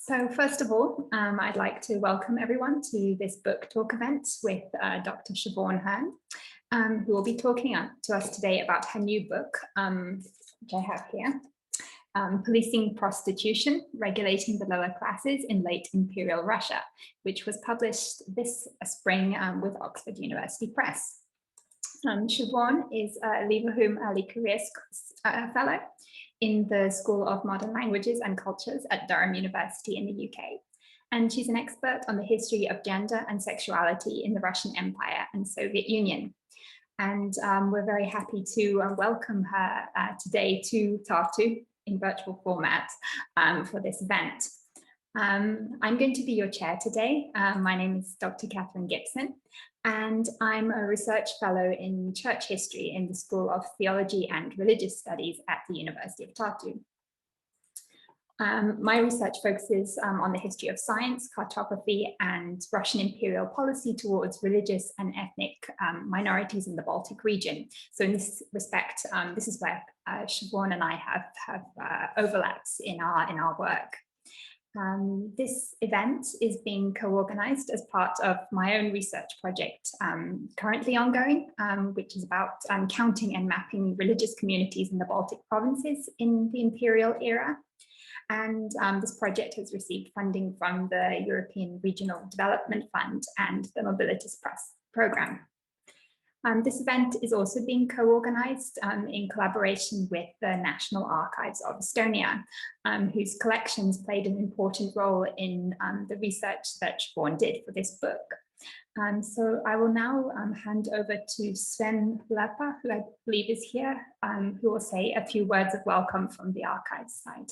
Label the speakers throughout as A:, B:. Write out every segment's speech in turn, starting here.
A: So first of all, I'd like to welcome everyone to this book talk event with Dr. Siobhán Hearne, who will be talking to us today about her new book, which I have here, Policing Prostitution, Regulating the Lower Classes in Late Imperial Russia, which was published this spring with Oxford University Press. Siobhán is a Leverhulme Early Careers Fellow in the School of Modern Languages and Cultures at Durham University in the UK. And she's an expert on the history of gender and sexuality in the Russian Empire and Soviet Union. And we're very happy to welcome her today to Tartu in virtual format for this event. I'm going to be your chair today. My name is Dr. Catherine Gibson, and I'm a research fellow in church history in the School of Theology and Religious Studies at the University of Tartu. My research focuses on the history of science, cartography, and Russian imperial policy towards religious and ethnic minorities in the Baltic region. So in this respect, this is where Siobhán and I have overlaps in our work. This event is being co-organized as part of my own research project currently ongoing, which is about counting and mapping religious communities in the Baltic provinces in the imperial era. And this project has received funding from the European Regional Development Fund and the Mobilitas Press program. This event is also being co-organized in collaboration with the National Archives of Estonia, whose collections played an important role in the research that Siobhán did for this book. So I will now hand over to Sven Lepa, who I believe is here, who will say a few words of welcome from the archives side.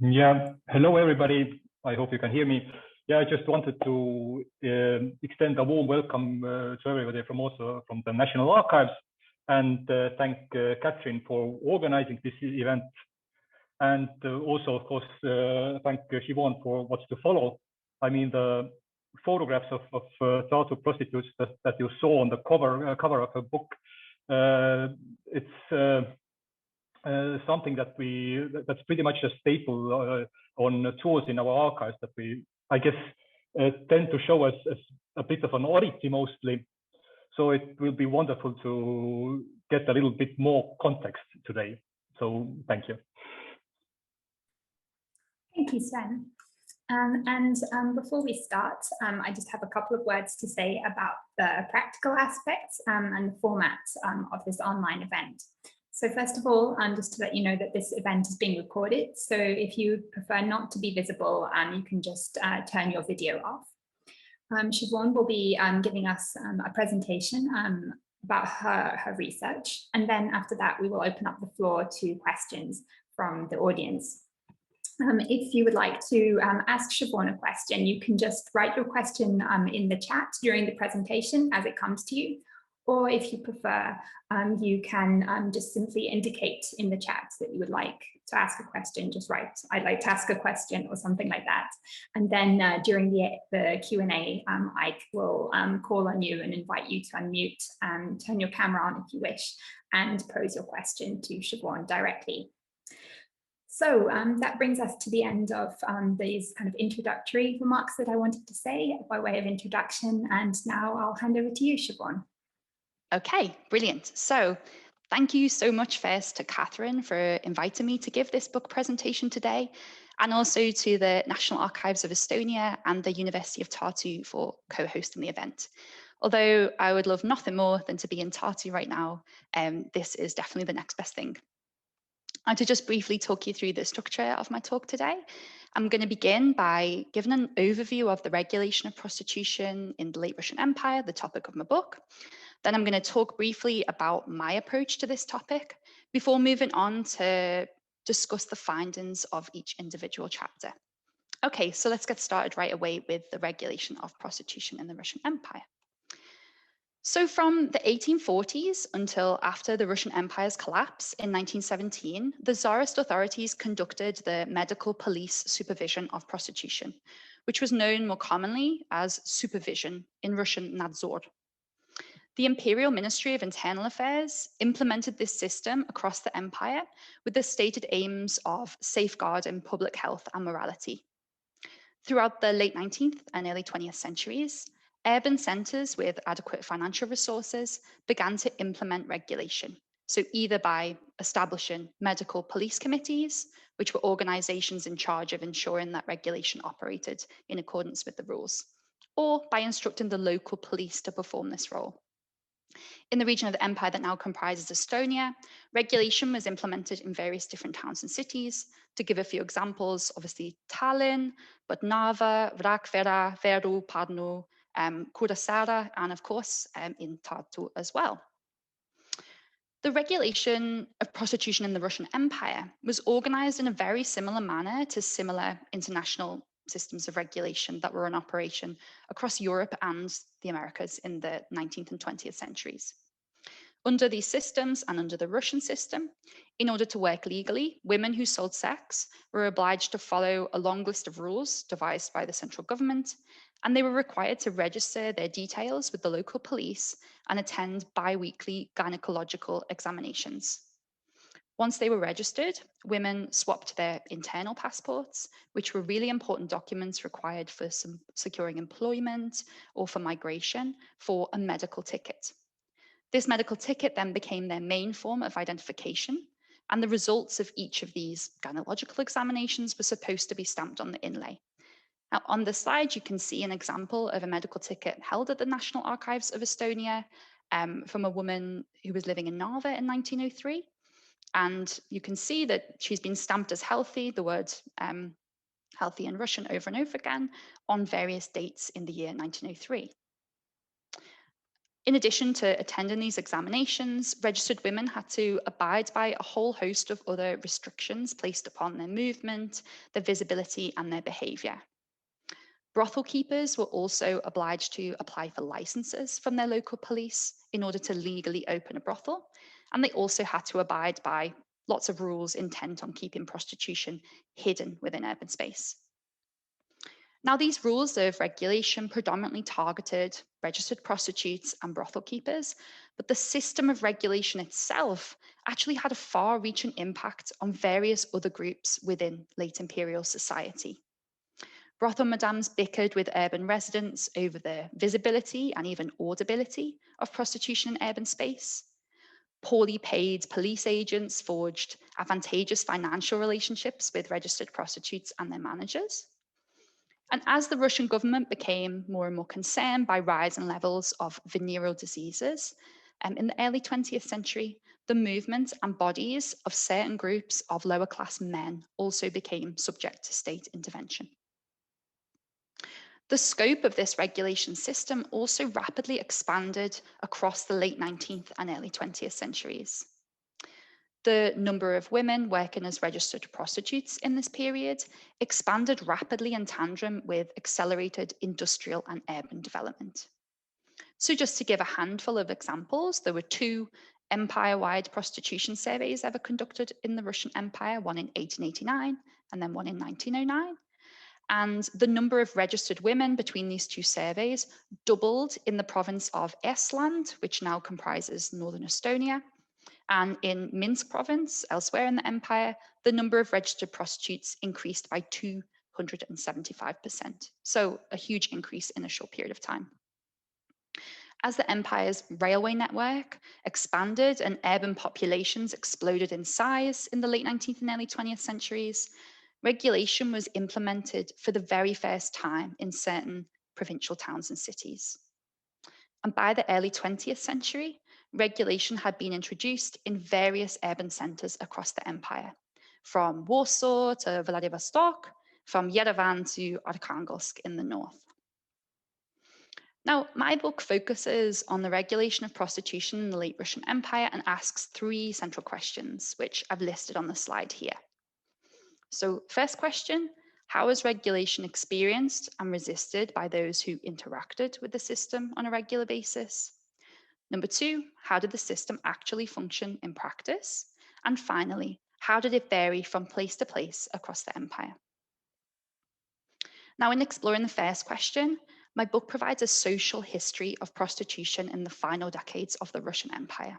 B: Yeah, hello everybody. I hope you can hear me. Yeah, I just wanted to extend a warm welcome to everybody from the National Archives, and thank Catherine for organizing this event, and also, of course, thank Siobhán for what's to follow. I mean, the photographs of Tartu prostitutes that you saw on the cover of the book, it's something that's pretty much a staple on tours in our archives that we, I guess, tend to show as a bit of an oddity mostly. So it will be wonderful to get a little bit more context today. So thank you.
A: Thank you, Sven. Before we start, I just have a couple of words to say about the practical aspects and the format of this online event. So first of all, just to let you know that this event is being recorded. So if you prefer not to be visible, you can just turn your video off. Siobhán will be giving us a presentation about her research. And then after that, we will open up the floor to questions from the audience. If you would like to ask Siobhán a question, you can just write your question in the chat during the presentation as it comes to you. Or if you prefer, you can just simply indicate in the chat that you would like to ask a question, just write, I'd like to ask a question or something like that. And then during the Q&A, I will call on you and invite you to unmute and turn your camera on if you wish and pose your question to Siobhán directly. So that brings us to the end of these kind of introductory remarks that I wanted to say by way of introduction. And now I'll hand over to you, Siobhán.
C: Okay, brilliant. So thank you so much first to Catherine for inviting me to give this book presentation today, and also to the National Archives of Estonia and the University of Tartu for co-hosting the event. Although I would love nothing more than to be in Tartu right now, this is definitely the next best thing. And to just briefly talk you through the structure of my talk today, I'm going to begin by giving an overview of the regulation of prostitution in the late Russian Empire, the topic of my book. Then I'm going to talk briefly about my approach to this topic before moving on to discuss the findings of each individual chapter. Okay, so let's get started right away with the regulation of prostitution in the Russian Empire. So from the 1840s until after the Russian Empire's collapse in 1917, the Tsarist authorities conducted the medical police supervision of prostitution, which was known more commonly as supervision, in Russian nadzor. The Imperial Ministry of Internal Affairs implemented this system across the empire with the stated aims of safeguarding public health and morality. Throughout the late 19th and early 20th centuries, urban centres with adequate financial resources began to implement regulation. So either by establishing medical police committees, which were organisations in charge of ensuring that regulation operated in accordance with the rules, or by instructing the local police to perform this role. In the region of the empire that now comprises Estonia, regulation was implemented in various different towns and cities. To give a few examples, obviously Tallinn, but Narva, Rakvere, Võru, Pärnu, Kuressaare, and of course in Tartu as well. The regulation of prostitution in the Russian Empire was organized in a very similar manner to similar international systems of regulation that were in operation across Europe and the Americas in the 19th and 20th centuries. Under these systems and under the Russian system, in order to work legally, women who sold sex were obliged to follow a long list of rules devised by the central government, and they were required to register their details with the local police and attend bi-weekly gynecological examinations. Once they were registered, women swapped their internal passports, which were really important documents required for securing employment or for migration, for a medical ticket. This medical ticket then became their main form of identification, and the results of each of these gynecological examinations were supposed to be stamped on the inlay. Now, on the slide, you can see an example of a medical ticket held at the National Archives of Estonia from a woman who was living in Narva in 1903. And you can see that she's been stamped as healthy, the word healthy in Russian over and over again, on various dates in the year 1903. In addition to attending these examinations, registered women had to abide by a whole host of other restrictions placed upon their movement, their visibility, and their behaviour. Brothel keepers were also obliged to apply for licenses from their local police in order to legally open a brothel, and they also had to abide by lots of rules intent on keeping prostitution hidden within urban space. Now, these rules of regulation predominantly targeted registered prostitutes and brothel keepers, but the system of regulation itself actually had a far-reaching impact on various other groups within late imperial society. Brothel madams bickered with urban residents over the visibility and even audibility of prostitution in urban space. Poorly paid police agents forged advantageous financial relationships with registered prostitutes and their managers. And as the Russian government became more and more concerned by rising levels of venereal diseases, in the early 20th century, the movement and bodies of certain groups of lower class men also became subject to state intervention. The scope of this regulation system also rapidly expanded across the late 19th and early 20th centuries. The number of women working as registered prostitutes in this period expanded rapidly in tandem with accelerated industrial and urban development. So just to give a handful of examples, there were 2 empire-wide prostitution surveys ever conducted in the Russian Empire, one in 1889 and then one in 1909. And the number of registered women between these 2 surveys doubled in the province of Estland, which now comprises northern Estonia. And in Minsk province, elsewhere in the empire, the number of registered prostitutes increased by 275%. So a huge increase in a short period of time. As the empire's railway network expanded and urban populations exploded in size in the late 19th and early 20th centuries, regulation was implemented for the very first time in certain provincial towns and cities. And by the early 20th century, regulation had been introduced in various urban centres across the empire, from Warsaw to Vladivostok, from Yerevan to Arkhangelsk in the north. Now, my book focuses on the regulation of prostitution in the late Russian Empire and asks 3 central questions, which I've listed on the slide here. So first question, how is regulation experienced and resisted by those who interacted with the system on a regular basis? Number 2, how did the system actually function in practice? And finally, how did it vary from place to place across the empire? Now, in exploring the first question, my book provides a social history of prostitution in the final decades of the Russian Empire.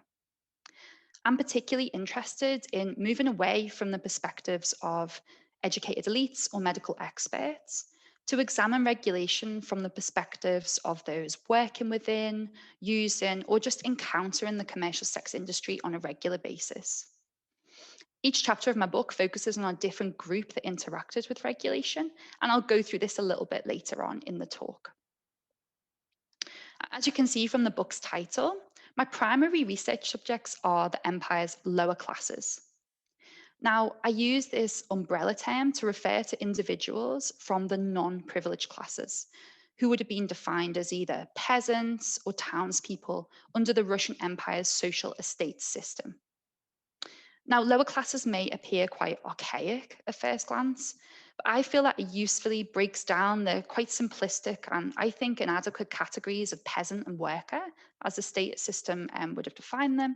C: I'm particularly interested in moving away from the perspectives of educated elites or medical experts to examine regulation from the perspectives of those working within, using, or just encountering the commercial sex industry on a regular basis. Each chapter of my book focuses on a different group that interacted with regulation, and I'll go through this a little bit later on in the talk. As you can see from the book's title, my primary research subjects are the empire's lower classes. Now, I use this umbrella term to refer to individuals from the non-privileged classes, who would have been defined as either peasants or townspeople under the Russian Empire's social estate system. Now, lower classes may appear quite archaic at first glance, but I feel that it usefully breaks down the quite simplistic and I think inadequate categories of peasant and worker, as the state system would have defined them,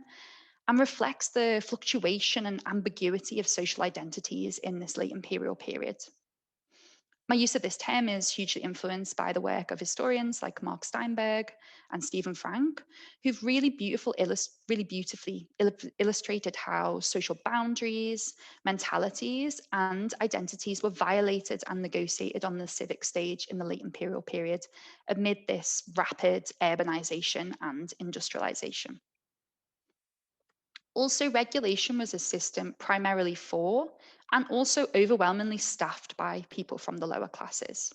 C: and reflects the fluctuation and ambiguity of social identities in this late imperial period. My use of this term is hugely influenced by the work of historians like Mark Steinberg and Stephen Frank, who've really beautifully illustrated how social boundaries, mentalities, and identities were violated and negotiated on the civic stage in the late imperial period amid this rapid urbanization and industrialization. Also, regulation was a system primarily for and also overwhelmingly staffed by people from the lower classes.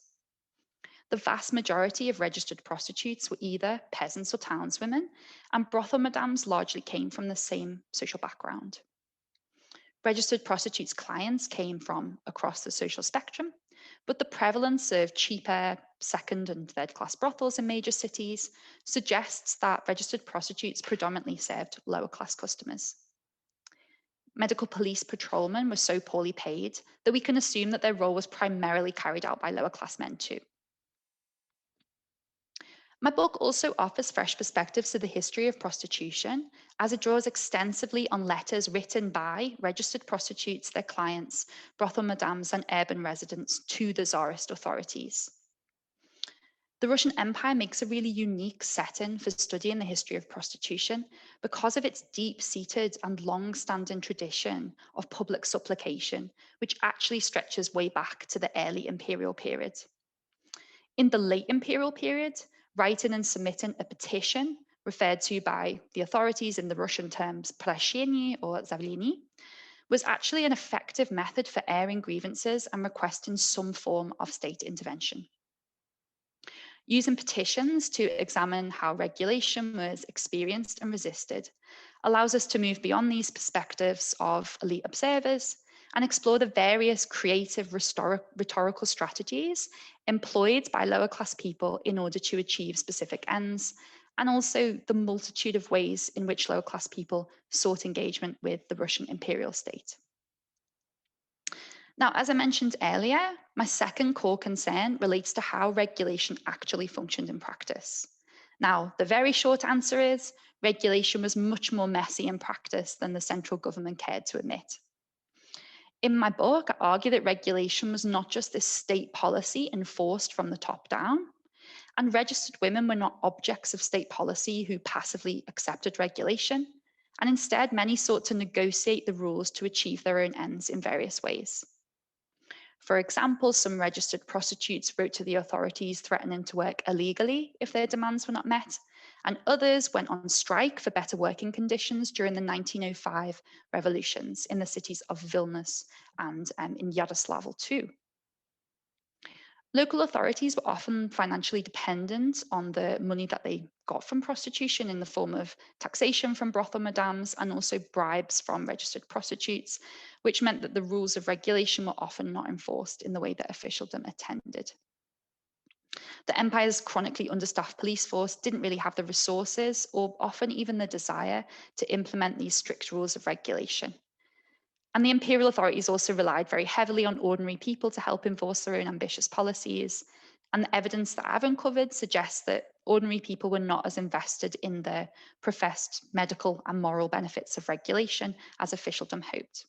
C: The vast majority of registered prostitutes were either peasants or townswomen, and brothel madams largely came from the same social background. Registered prostitutes' clients came from across the social spectrum, but the prevalence of cheaper second and third class brothels in major cities suggests that registered prostitutes predominantly served lower class customers. Medical police patrolmen were so poorly paid that we can assume that their role was primarily carried out by lower class men too. My book also offers fresh perspectives to the history of prostitution, as it draws extensively on letters written by registered prostitutes, their clients, brothel madams, and urban residents to the Tsarist authorities. The Russian Empire makes a really unique setting for studying the history of prostitution because of its deep-seated and long-standing tradition of public supplication, which actually stretches way back to the early imperial period. In the late imperial period, writing and submitting a petition, referred to by the authorities in the Russian terms prashenie or zaявlenie, was actually an effective method for airing grievances and requesting some form of state intervention. Using petitions to examine how regulation was experienced and resisted allows us to move beyond these perspectives of elite observers and explore the various creative rhetorical strategies employed by lower class people in order to achieve specific ends, and also the multitude of ways in which lower class people sought engagement with the Russian imperial state. Now, as I mentioned earlier, my second core concern relates to how regulation actually functioned in practice. Now, the very short answer is regulation was much more messy in practice than the central government cared to admit. In my book, I argue that regulation was not just this state policy enforced from the top down, and registered women were not objects of state policy who passively accepted regulation, and instead many sought to negotiate the rules to achieve their own ends in various ways. For example, some registered prostitutes wrote to the authorities threatening to work illegally if their demands were not met, and others went on strike for better working conditions during the 1905 revolutions in the cities of Vilnius and in Yaroslavl too. Local authorities were often financially dependent on the money that they got from prostitution in the form of taxation from brothel madams and also bribes from registered prostitutes, which meant that the rules of regulation were often not enforced in the way that officialdom attended. The empire's chronically understaffed police force didn't really have the resources or often even the desire to implement these strict rules of regulation. And the imperial authorities also relied very heavily on ordinary people to help enforce their own ambitious policies. And the evidence that I've uncovered suggests that ordinary people were not as invested in the professed medical and moral benefits of regulation as officialdom hoped.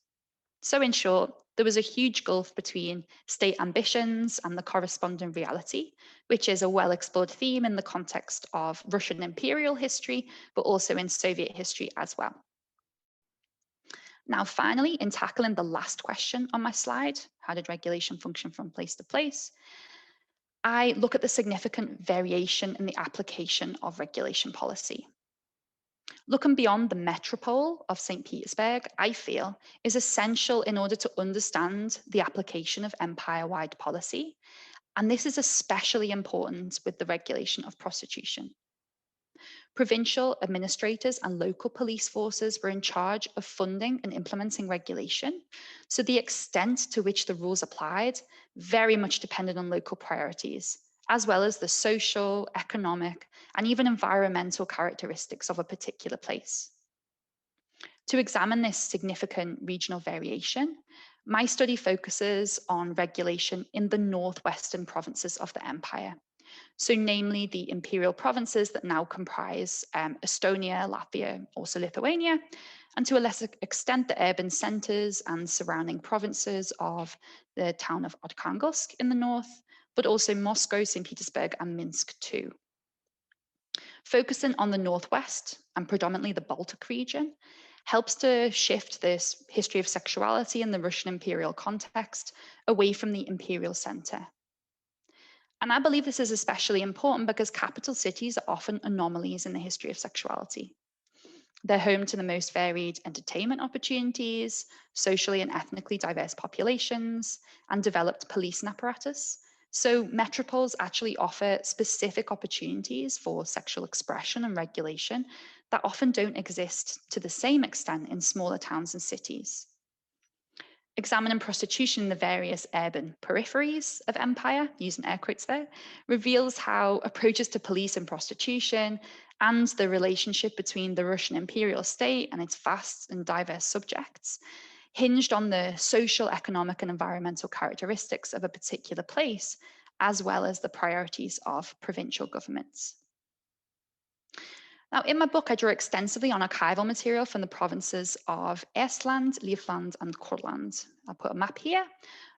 C: So in short, there was a huge gulf between state ambitions and the corresponding reality, which is a well-explored theme in the context of Russian imperial history, but also in Soviet history as well. Now, finally, in tackling the last question on my slide, how did regulation function from place to place? I look at the significant variation in the application of regulation policy. Looking beyond the metropole of St. Petersburg, I feel, is essential in order to understand the application of empire-wide policy. And this is especially important with the regulation of prostitution. Provincial administrators and local police forces were in charge of funding and implementing regulation. So the extent to which the rules applied very much depended on local priorities, as well as the social, economic, and even environmental characteristics of a particular place. To examine this significant regional variation, my study focuses on regulation in the northwestern provinces of the empire. So namely the imperial provinces that now comprise Estonia, Latvia, also Lithuania, and to a lesser extent the urban centres and surrounding provinces of the town of Arkhangelsk in the north, but also Moscow, St. Petersburg, and Minsk too. Focusing on the northwest and predominantly the Baltic region helps to shift this history of sexuality in the Russian imperial context away from the imperial centre. And I believe this is especially important because capital cities are often anomalies in the history of sexuality. They're home to the most varied entertainment opportunities, socially and ethnically diverse populations, and developed policing apparatus. So metropoles actually offer specific opportunities for sexual expression and regulation that often don't exist to the same extent in smaller towns and cities. Examining prostitution in the various urban peripheries of empire, using air quotes there, reveals how approaches to police and prostitution and the relationship between the Russian imperial state and its vast and diverse subjects hinged on the social, economic, and environmental characteristics of a particular place, as well as the priorities of provincial governments. Now, in my book, I draw extensively on archival material from the provinces of Estland, Livland, and Kurland. I'll put a map here,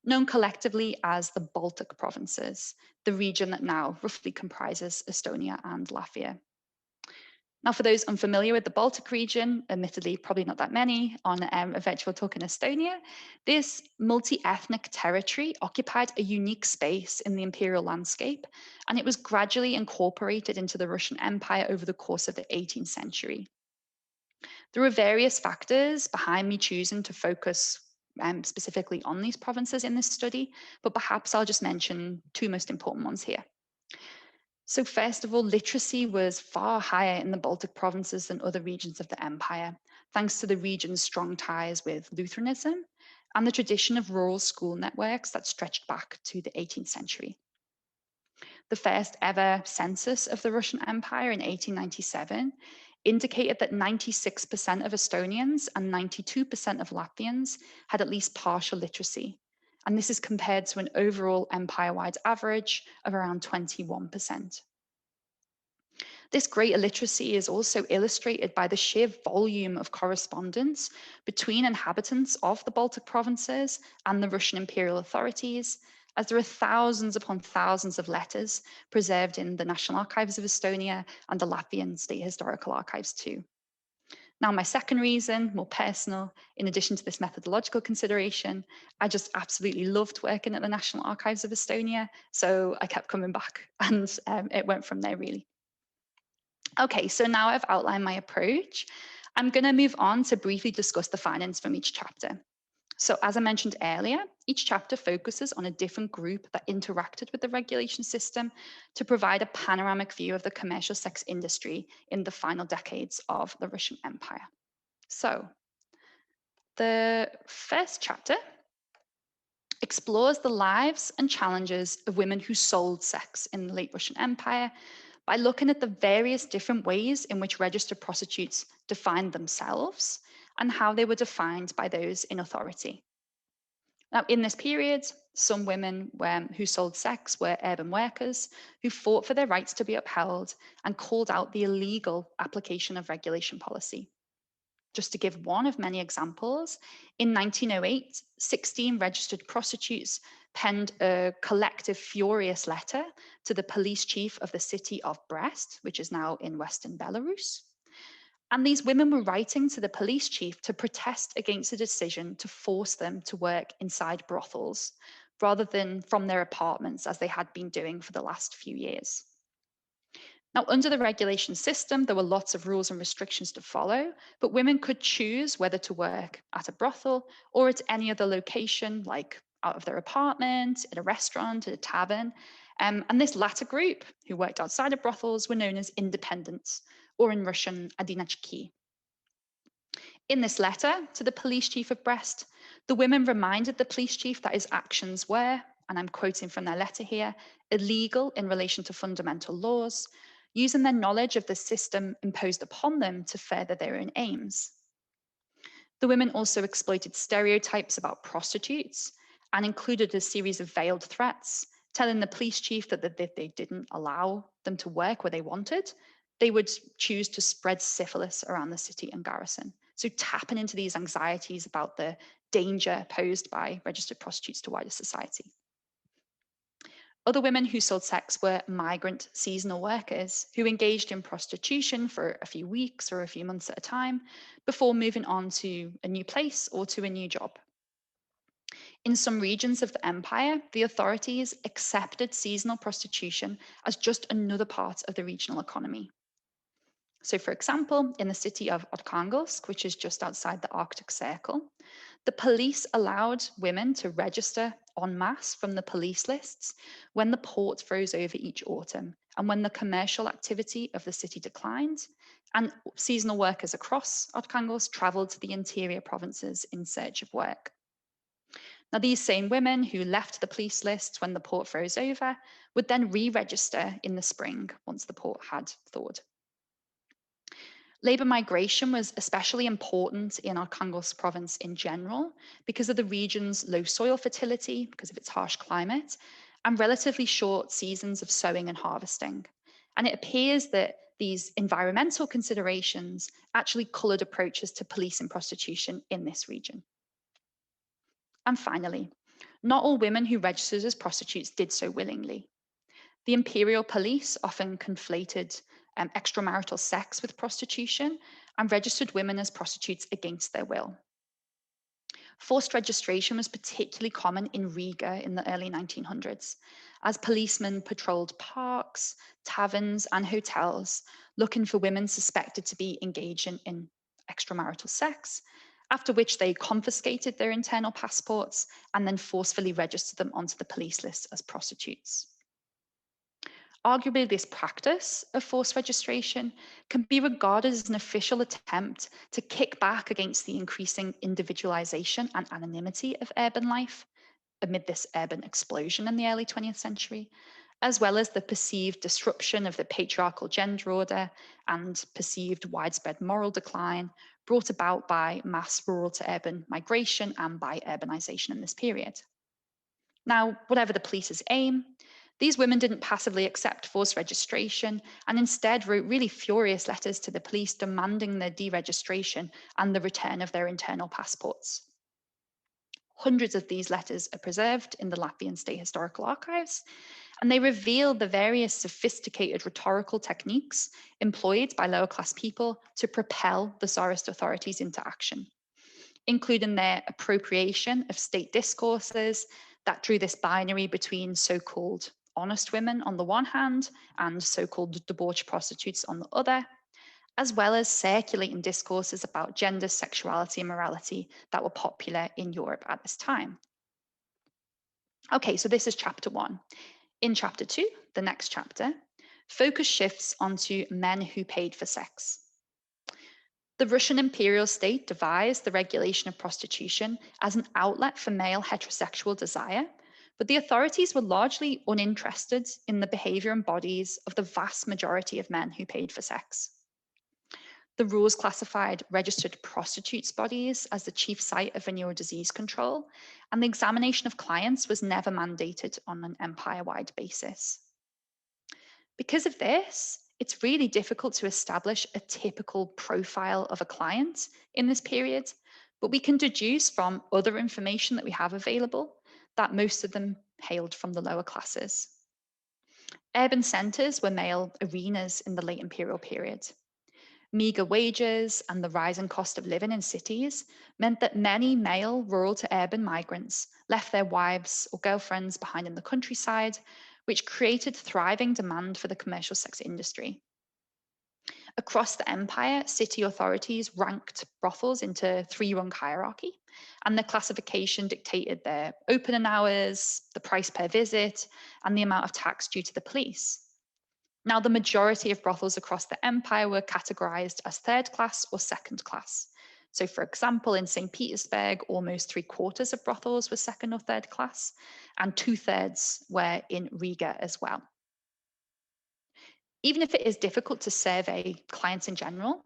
C: known collectively as the Baltic provinces, the region that now roughly comprises Estonia and Latvia. Now, for those unfamiliar with the Baltic region, admittedly, probably not that many on a virtual talk in Estonia, this multi-ethnic territory occupied a unique space in the imperial landscape, and it was gradually incorporated into the Russian Empire over the course of the 18th century. There were various factors behind me choosing to focus specifically on these provinces in this study, but perhaps I'll just mention two most important ones here. So first of all, literacy was far higher in the Baltic provinces than other regions of the empire, thanks to the region's strong ties with Lutheranism and the tradition of rural school networks that stretched back to the 18th century. The first ever census of the Russian Empire in 1897 indicated that 96% of Estonians and 92% of Latvians had at least partial literacy. And this is compared to an overall empire-wide average of around 21%. This great illiteracy is also illustrated by the sheer volume of correspondence between inhabitants of the Baltic provinces and the Russian imperial authorities, as there are thousands upon thousands of letters preserved in the National Archives of Estonia and the Latvian State Historical Archives too. Now, my second reason, more personal, in addition to this methodological consideration, I just absolutely loved working at the National Archives of Estonia, so I kept coming back, and it went from there really. Okay, so now I've outlined my approach. I'm going to move on to briefly discuss the findings from each chapter. So as I mentioned earlier, each chapter focuses on a different group that interacted with the regulation system to provide a panoramic view of the commercial sex industry in the final decades of the Russian Empire. So the first chapter explores the lives and challenges of women who sold sex in the late Russian Empire by looking at the various different ways in which registered prostitutes defined themselves and how they were defined by those in authority. Now, in this period, some women who sold sex were urban workers who fought for their rights to be upheld and called out the illegal application of regulation policy. Just to give one of many examples, in 1908, 16 registered prostitutes penned a collective furious letter to the police chief of the city of Brest, which is now in Western Belarus. And these women were writing to the police chief to protest against the decision to force them to work inside brothels rather than from their apartments as they had been doing for the last few years. Now, under the regulation system, there were lots of rules and restrictions to follow, but women could choose whether to work at a brothel or at any other location, like out of their apartment, at a restaurant, at a tavern. And this latter group, who worked outside of brothels, were known as independents, or in Russian, одиночки. In this letter to the police chief of Brest, the women reminded the police chief that his actions were, and I'm quoting from their letter here, illegal in relation to fundamental laws, using their knowledge of the system imposed upon them to further their own aims. The women also exploited stereotypes about prostitutes and included a series of veiled threats, telling the police chief that if they didn't allow them to work where they wanted, they would choose to spread syphilis around the city and garrison. So tapping into these anxieties about the danger posed by registered prostitutes to wider society. Other women who sold sex were migrant seasonal workers who engaged in prostitution for a few weeks or a few months at a time before moving on to a new place or to a new job. In some regions of the empire, the authorities accepted seasonal prostitution as just another part of the regional economy. So, for example, in the city of Arkhangelsk, which is just outside the Arctic Circle, the police allowed women to register en masse from the police lists when the port froze over each autumn and when the commercial activity of the city declined, and seasonal workers across Arkhangelsk traveled to the interior provinces in search of work. Now, these same women who left the police lists when the port froze over would then re-register in the spring once the port had thawed. Labour migration was especially important in Arkhangelsk province in general because of the region's low soil fertility, because of its harsh climate, and relatively short seasons of sowing and harvesting. And it appears that these environmental considerations actually coloured approaches to policing prostitution in this region. And finally, not all women who registered as prostitutes did so willingly. The imperial police often conflated extramarital sex with prostitution and registered women as prostitutes against their will. Forced registration was particularly common in Riga in the early 1900s, as policemen patrolled parks, taverns, and hotels looking for women suspected to be engaging in extramarital sex, after which they confiscated their internal passports and then forcefully registered them onto the police list as prostitutes. Arguably, this practice of forced registration can be regarded as an official attempt to kick back against the increasing individualization and anonymity of urban life amid this urban explosion in the early 20th century, as well as the perceived disruption of the patriarchal gender order and perceived widespread moral decline brought about by mass rural to urban migration and by urbanization in this period. Now, whatever the police's aim, these women didn't passively accept forced registration and instead wrote really furious letters to the police demanding their deregistration and the return of their internal passports. Hundreds of these letters are preserved in the Latvian State Historical Archives, and they reveal the various sophisticated rhetorical techniques employed by lower class people to propel the Tsarist authorities into action, including their appropriation of state discourses that drew this binary between so-called honest women on the one hand and so-called debauched prostitutes on the other, as well as circulating discourses about gender, sexuality, and morality that were popular in Europe at this time. Okay, so this is chapter 1. In chapter 2, the next chapter, focus shifts onto men who paid for sex. The Russian imperial state devised the regulation of prostitution as an outlet for male heterosexual desire, but the authorities were largely uninterested in the behavior and bodies of the vast majority of men who paid for sex. The rules classified registered prostitutes' bodies as the chief site of venereal disease control, and the examination of clients was never mandated on an empire-wide basis. Because of this, it's really difficult to establish a typical profile of a client in this period, but we can deduce from other information that we have available that most of them hailed from the lower classes. Urban centres were male arenas in the late imperial period. Meager wages and the rising cost of living in cities meant that many male rural to urban migrants left their wives or girlfriends behind in the countryside, which created thriving demand for the commercial sex industry. Across the empire, city authorities ranked brothels into three-rung hierarchy, and the classification dictated their opening hours, the price per visit, and the amount of tax due to the police. Now, the majority of brothels across the empire were categorized as third class or second class. So, for example, in St. Petersburg, almost 3/4 of brothels were second or third class, and 2/3 were in Riga as well. Even if it is difficult to survey clients in general,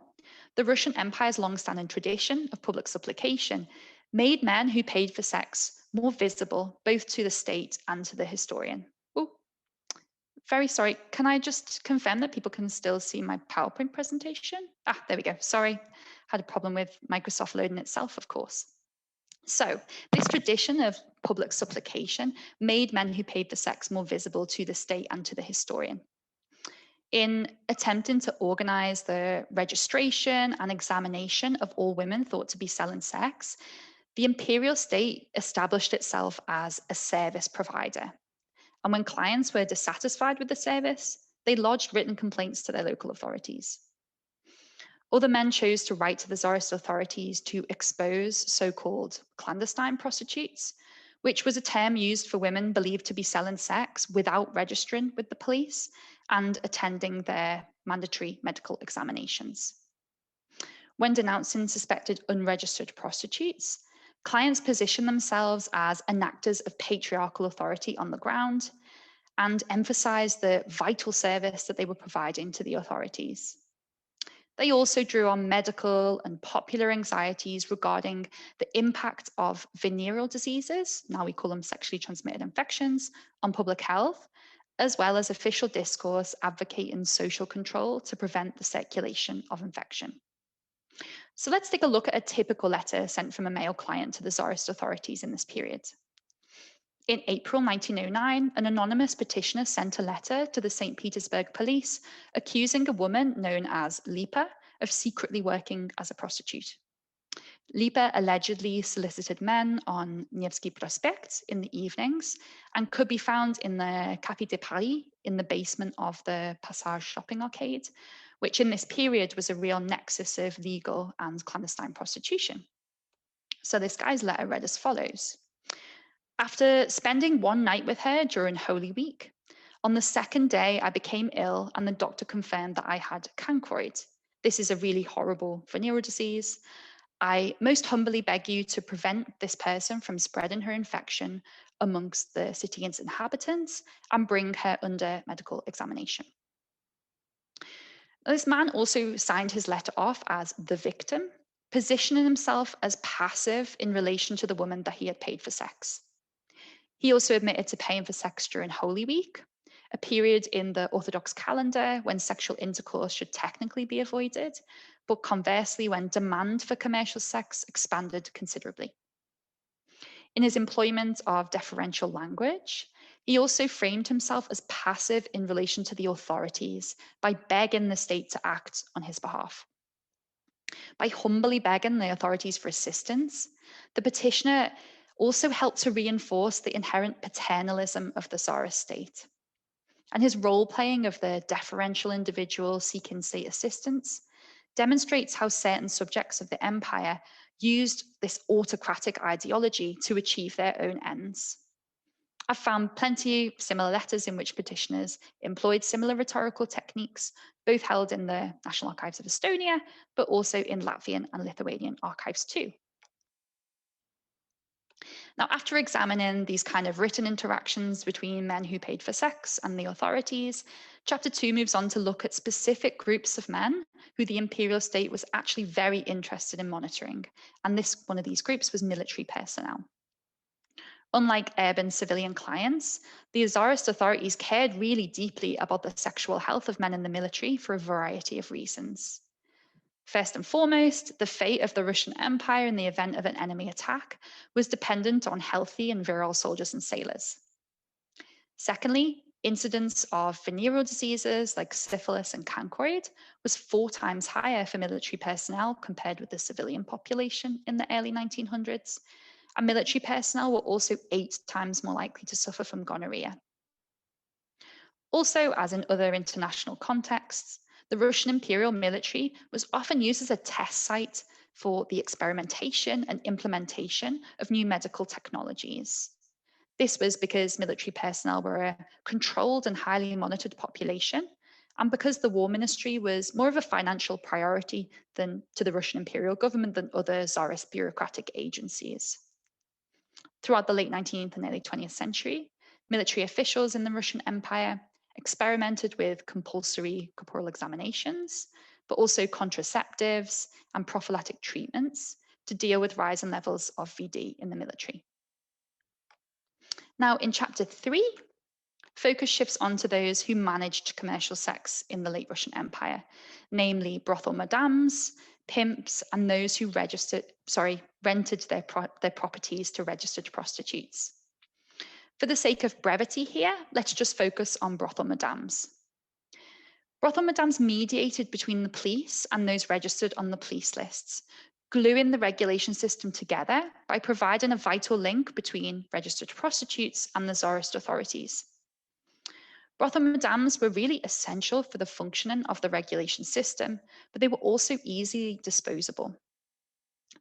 C: the Russian Empire's long-standing tradition of public supplication made men who paid for sex more visible both to the state and to the historian. Oh, very sorry. Can I just confirm that people can still see my PowerPoint presentation? Ah, there we go. Sorry, had a problem with Microsoft loading itself, of course. So this tradition of public supplication made men who paid for sex more visible to the state and to the historian. In attempting to organize the registration and examination of all women thought to be selling sex, the imperial state established itself as a service provider. And when clients were dissatisfied with the service, they lodged written complaints to their local authorities. Other men chose to write to the Tsarist authorities to expose so-called clandestine prostitutes, which was a term used for women believed to be selling sex without registering with the police and attending their mandatory medical examinations. When denouncing suspected unregistered prostitutes, clients positioned themselves as enactors of patriarchal authority on the ground and emphasized the vital service that they were providing to the authorities. They also drew on medical and popular anxieties regarding the impact of venereal diseases, now we call them sexually transmitted infections, on public health, as well as official discourse advocating social control to prevent the circulation of infection. So let's take a look at a typical letter sent from a male client to the Tsarist authorities in this period. In April 1909, an anonymous petitioner sent a letter to the St. Petersburg police accusing a woman known as Lipa of secretly working as a prostitute. Lipa allegedly solicited men on Nevsky Prospect in the evenings and could be found in the Café de Paris in the basement of the Passage shopping arcade, which in this period was a real nexus of legal and clandestine prostitution. So this guy's letter read as follows. After spending one night with her during Holy Week, on the second day I became ill and the doctor confirmed that I had chancroid. This is a really horrible venereal disease. I most humbly beg you to prevent this person from spreading her infection amongst the city's inhabitants and bring her under medical examination. This man also signed his letter off as the victim, positioning himself as passive in relation to the woman that he had paid for sex. He also admitted to paying for sex during Holy Week, a period in the Orthodox calendar when sexual intercourse should technically be avoided, but conversely when demand for commercial sex expanded considerably. In his employment of deferential language, he also framed himself as passive in relation to the authorities by begging the state to act on his behalf. By humbly begging the authorities for assistance, the petitioner also helped to reinforce the inherent paternalism of the Tsarist state. And his role-playing of the deferential individual seeking state assistance demonstrates how certain subjects of the empire used this autocratic ideology to achieve their own ends. I've found plenty of similar letters in which petitioners employed similar rhetorical techniques, both held in the National Archives of Estonia, but also in Latvian and Lithuanian archives too. Now, after examining these kind of written interactions between men who paid for sex and the authorities, Chapter 2 moves on to look at specific groups of men who the imperial state was actually very interested in monitoring. And one of these groups was military personnel. Unlike urban civilian clients, the Tsarist authorities cared really deeply about the sexual health of men in the military for a variety of reasons. First and foremost, the fate of the Russian Empire in the event of an enemy attack was dependent on healthy and virile soldiers and sailors. Secondly, Incidence of venereal diseases like syphilis and chancroid was 4 times higher for military personnel compared with the civilian population in the early 1900s. And military personnel were also 8 times more likely to suffer from gonorrhea. Also, as in other international contexts, the Russian imperial military was often used as a test site for the experimentation and implementation of new medical technologies. This was because military personnel were a controlled and highly monitored population, and because the war ministry was more of a financial priority than to the Russian imperial government than other Tsarist bureaucratic agencies. Throughout the late 19th and early 20th century, military officials in the Russian Empire experimented with compulsory corporal examinations, but also contraceptives and prophylactic treatments to deal with rising levels of VD in the military. Now, in chapter 3, focus shifts onto those who managed commercial sex in the late Russian Empire, namely brothel madams, pimps, and those who rented their properties to registered prostitutes. For the sake of brevity here, let's just focus on brothel madams. Brothel madams mediated between the police and those registered on the police lists, gluing the regulation system together by providing a vital link between registered prostitutes and the Tsarist authorities. Brothel madams were really essential for the functioning of the regulation system, but they were also easily disposable.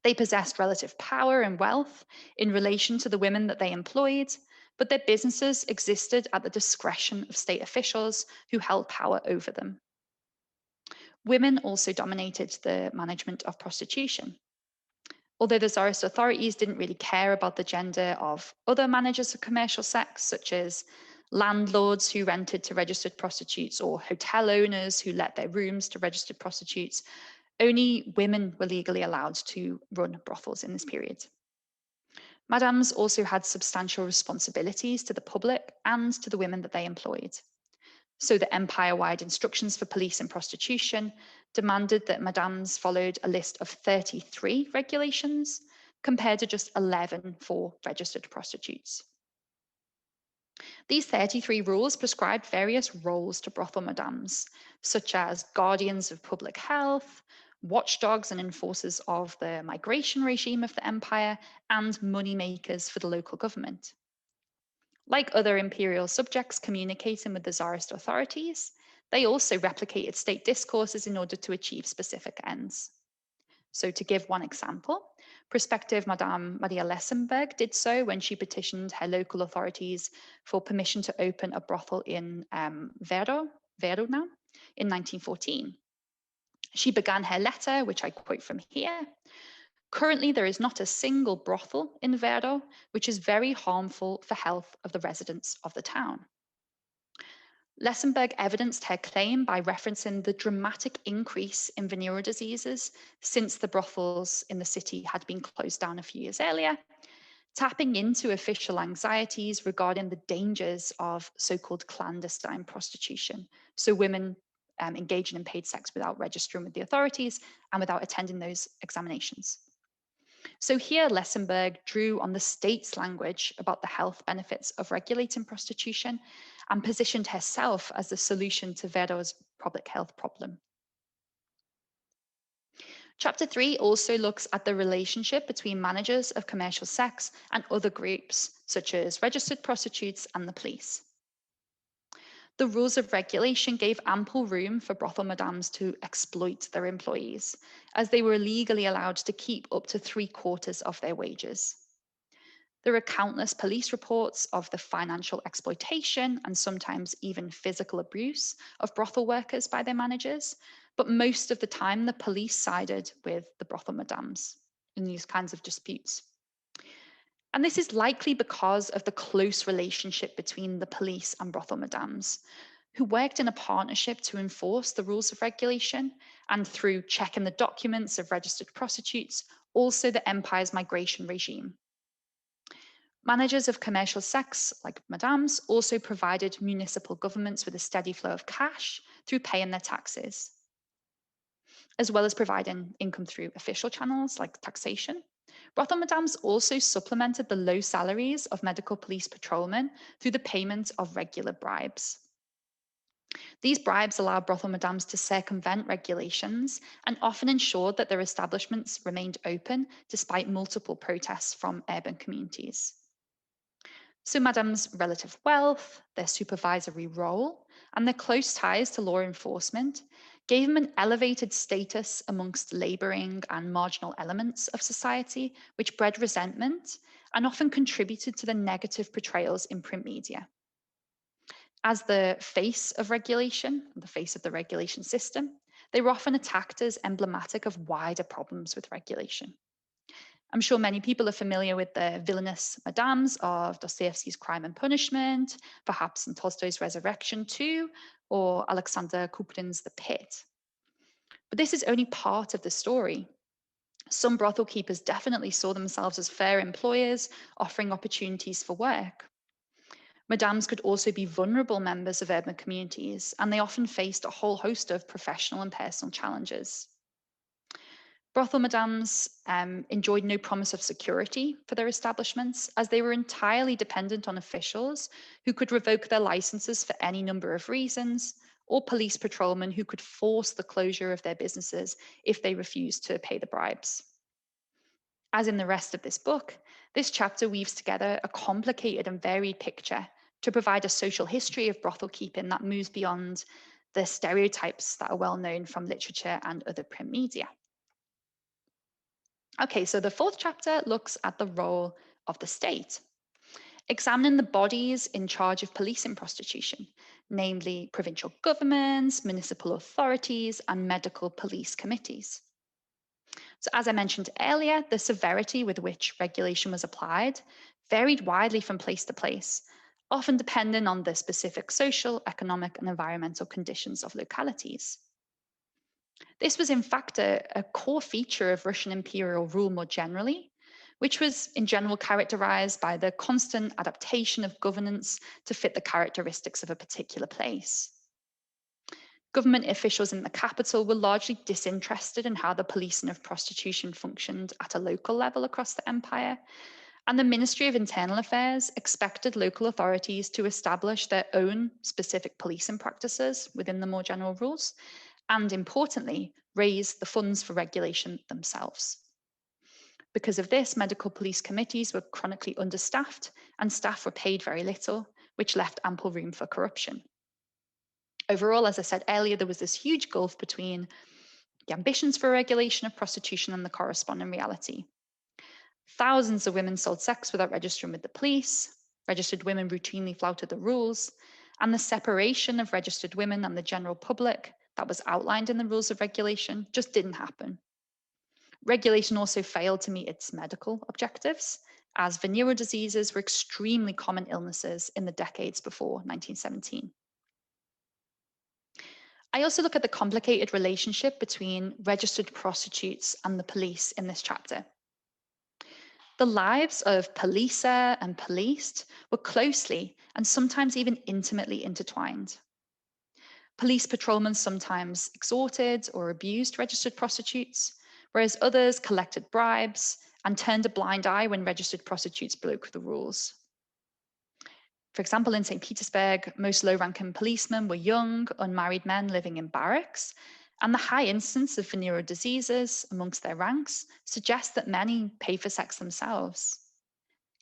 C: They possessed relative power and wealth in relation to the women that they employed, but their businesses existed at the discretion of state officials who held power over them. Women also dominated the management of prostitution. Although the Tsarist authorities didn't really care about the gender of other managers of commercial sex, such as landlords who rented to registered prostitutes or hotel owners who let their rooms to registered prostitutes, only women were legally allowed to run brothels in this period. Madams also had substantial responsibilities to the public and to the women that they employed. So the empire-wide instructions for police and prostitution demanded that madams followed a list of 33 regulations compared to just 11 for registered prostitutes. These 33 rules prescribed various roles to brothel madams, such as guardians of public health, watchdogs and enforcers of the migration regime of the empire, and money makers for the local government. Like other imperial subjects communicating with the Tsarist authorities, they also replicated state discourses in order to achieve specific ends. So to give one example, prospective Madame Maria Lessenberg did so when she petitioned her local authorities for permission to open a brothel in Verona in 1914. She began her letter, which I quote from here. Currently, there is not a single brothel in Verona, which is very harmful for health of the residents of the town. Lessenberg evidenced her claim by referencing the dramatic increase in venereal diseases since the brothels in the city had been closed down a few years earlier, tapping into official anxieties regarding the dangers of so-called clandestine prostitution. So women engaging in paid sex without registering with the authorities and without attending those examinations. So here Lessenberg drew on the state's language about the health benefits of regulating prostitution and positioned herself as the solution to Verona's public health problem. Chapter 3 also looks at the relationship between managers of commercial sex and other groups, such as registered prostitutes and the police. The rules of regulation gave ample room for brothel madams to exploit their employees, as they were legally allowed to keep up to 3/4 of their wages. There are countless police reports of the financial exploitation and sometimes even physical abuse of brothel workers by their managers, but most of the time the police sided with the brothel madams in these kinds of disputes. And this is likely because of the close relationship between the police and brothel madams, who worked in a partnership to enforce the rules of regulation and through checking the documents of registered prostitutes, also the empire's migration regime. Managers of commercial sex, like madams, also provided municipal governments with a steady flow of cash through paying their taxes, as well as providing income through official channels like taxation. Brothel madams also supplemented the low salaries of medical police patrolmen through the payment of regular bribes. These bribes allowed brothel madams to circumvent regulations and often ensured that their establishments remained open despite multiple protests from urban communities. So madams' relative wealth, their supervisory role, and their close ties to law enforcement gave them an elevated status amongst labouring and marginal elements of society, which bred resentment and often contributed to the negative portrayals in print media. As the face of regulation, the face of the regulation system, they were often attacked as emblematic of wider problems with regulation. I'm sure many people are familiar with the villainous madams of Dostoevsky's Crime and Punishment, perhaps in Tolstoy's Resurrection too, or Alexander Kuprin's The Pit. But this is only part of the story. Some brothel keepers definitely saw themselves as fair employers, offering opportunities for work. Madams could also be vulnerable members of urban communities, and they often faced a whole host of professional and personal challenges. Brothel madams enjoyed no promise of security for their establishments, as they were entirely dependent on officials who could revoke their licenses for any number of reasons, or police patrolmen who could force the closure of their businesses if they refused to pay the bribes. As in the rest of this book, this chapter weaves together a complicated and varied picture to provide a social history of brothel keeping that moves beyond the stereotypes that are well known from literature and other print media. Okay, so the fourth chapter looks at the role of the state, examining the bodies in charge of policing prostitution, namely provincial governments, municipal authorities, and medical police committees. So as I mentioned earlier, the severity with which regulation was applied varied widely from place to place, often depending on the specific social, economic, and environmental conditions of localities. This was in fact a core feature of Russian imperial rule more generally, which was in general characterized by the constant adaptation of governance to fit the characteristics of a particular place. Government officials in the capital were largely disinterested in how the policing of prostitution functioned at a local level across the empire, and the Ministry of Internal Affairs expected local authorities to establish their own specific policing practices within the more general rules, and importantly, raise the funds for regulation themselves. Because of this, medical police committees were chronically understaffed and staff were paid very little, which left ample room for corruption. Overall, as I said earlier, there was this huge gulf between the ambitions for regulation of prostitution and the corresponding reality. Thousands of women sold sex without registering with the police, registered women routinely flouted the rules, and the separation of registered women and the general public that was outlined in the rules of regulation just didn't happen. Regulation also failed to meet its medical objectives, as venereal diseases were extremely common illnesses in the decades before 1917. I also look at the complicated relationship between registered prostitutes and the police in this chapter. The lives of policer and policed were closely and sometimes even intimately intertwined. Police patrolmen sometimes extorted or abused registered prostitutes, whereas others collected bribes and turned a blind eye when registered prostitutes broke the rules. For example, in St. Petersburg, most low-ranking policemen were young, unmarried men living in barracks, and the high incidence of venereal diseases amongst their ranks suggests that many pay for sex themselves.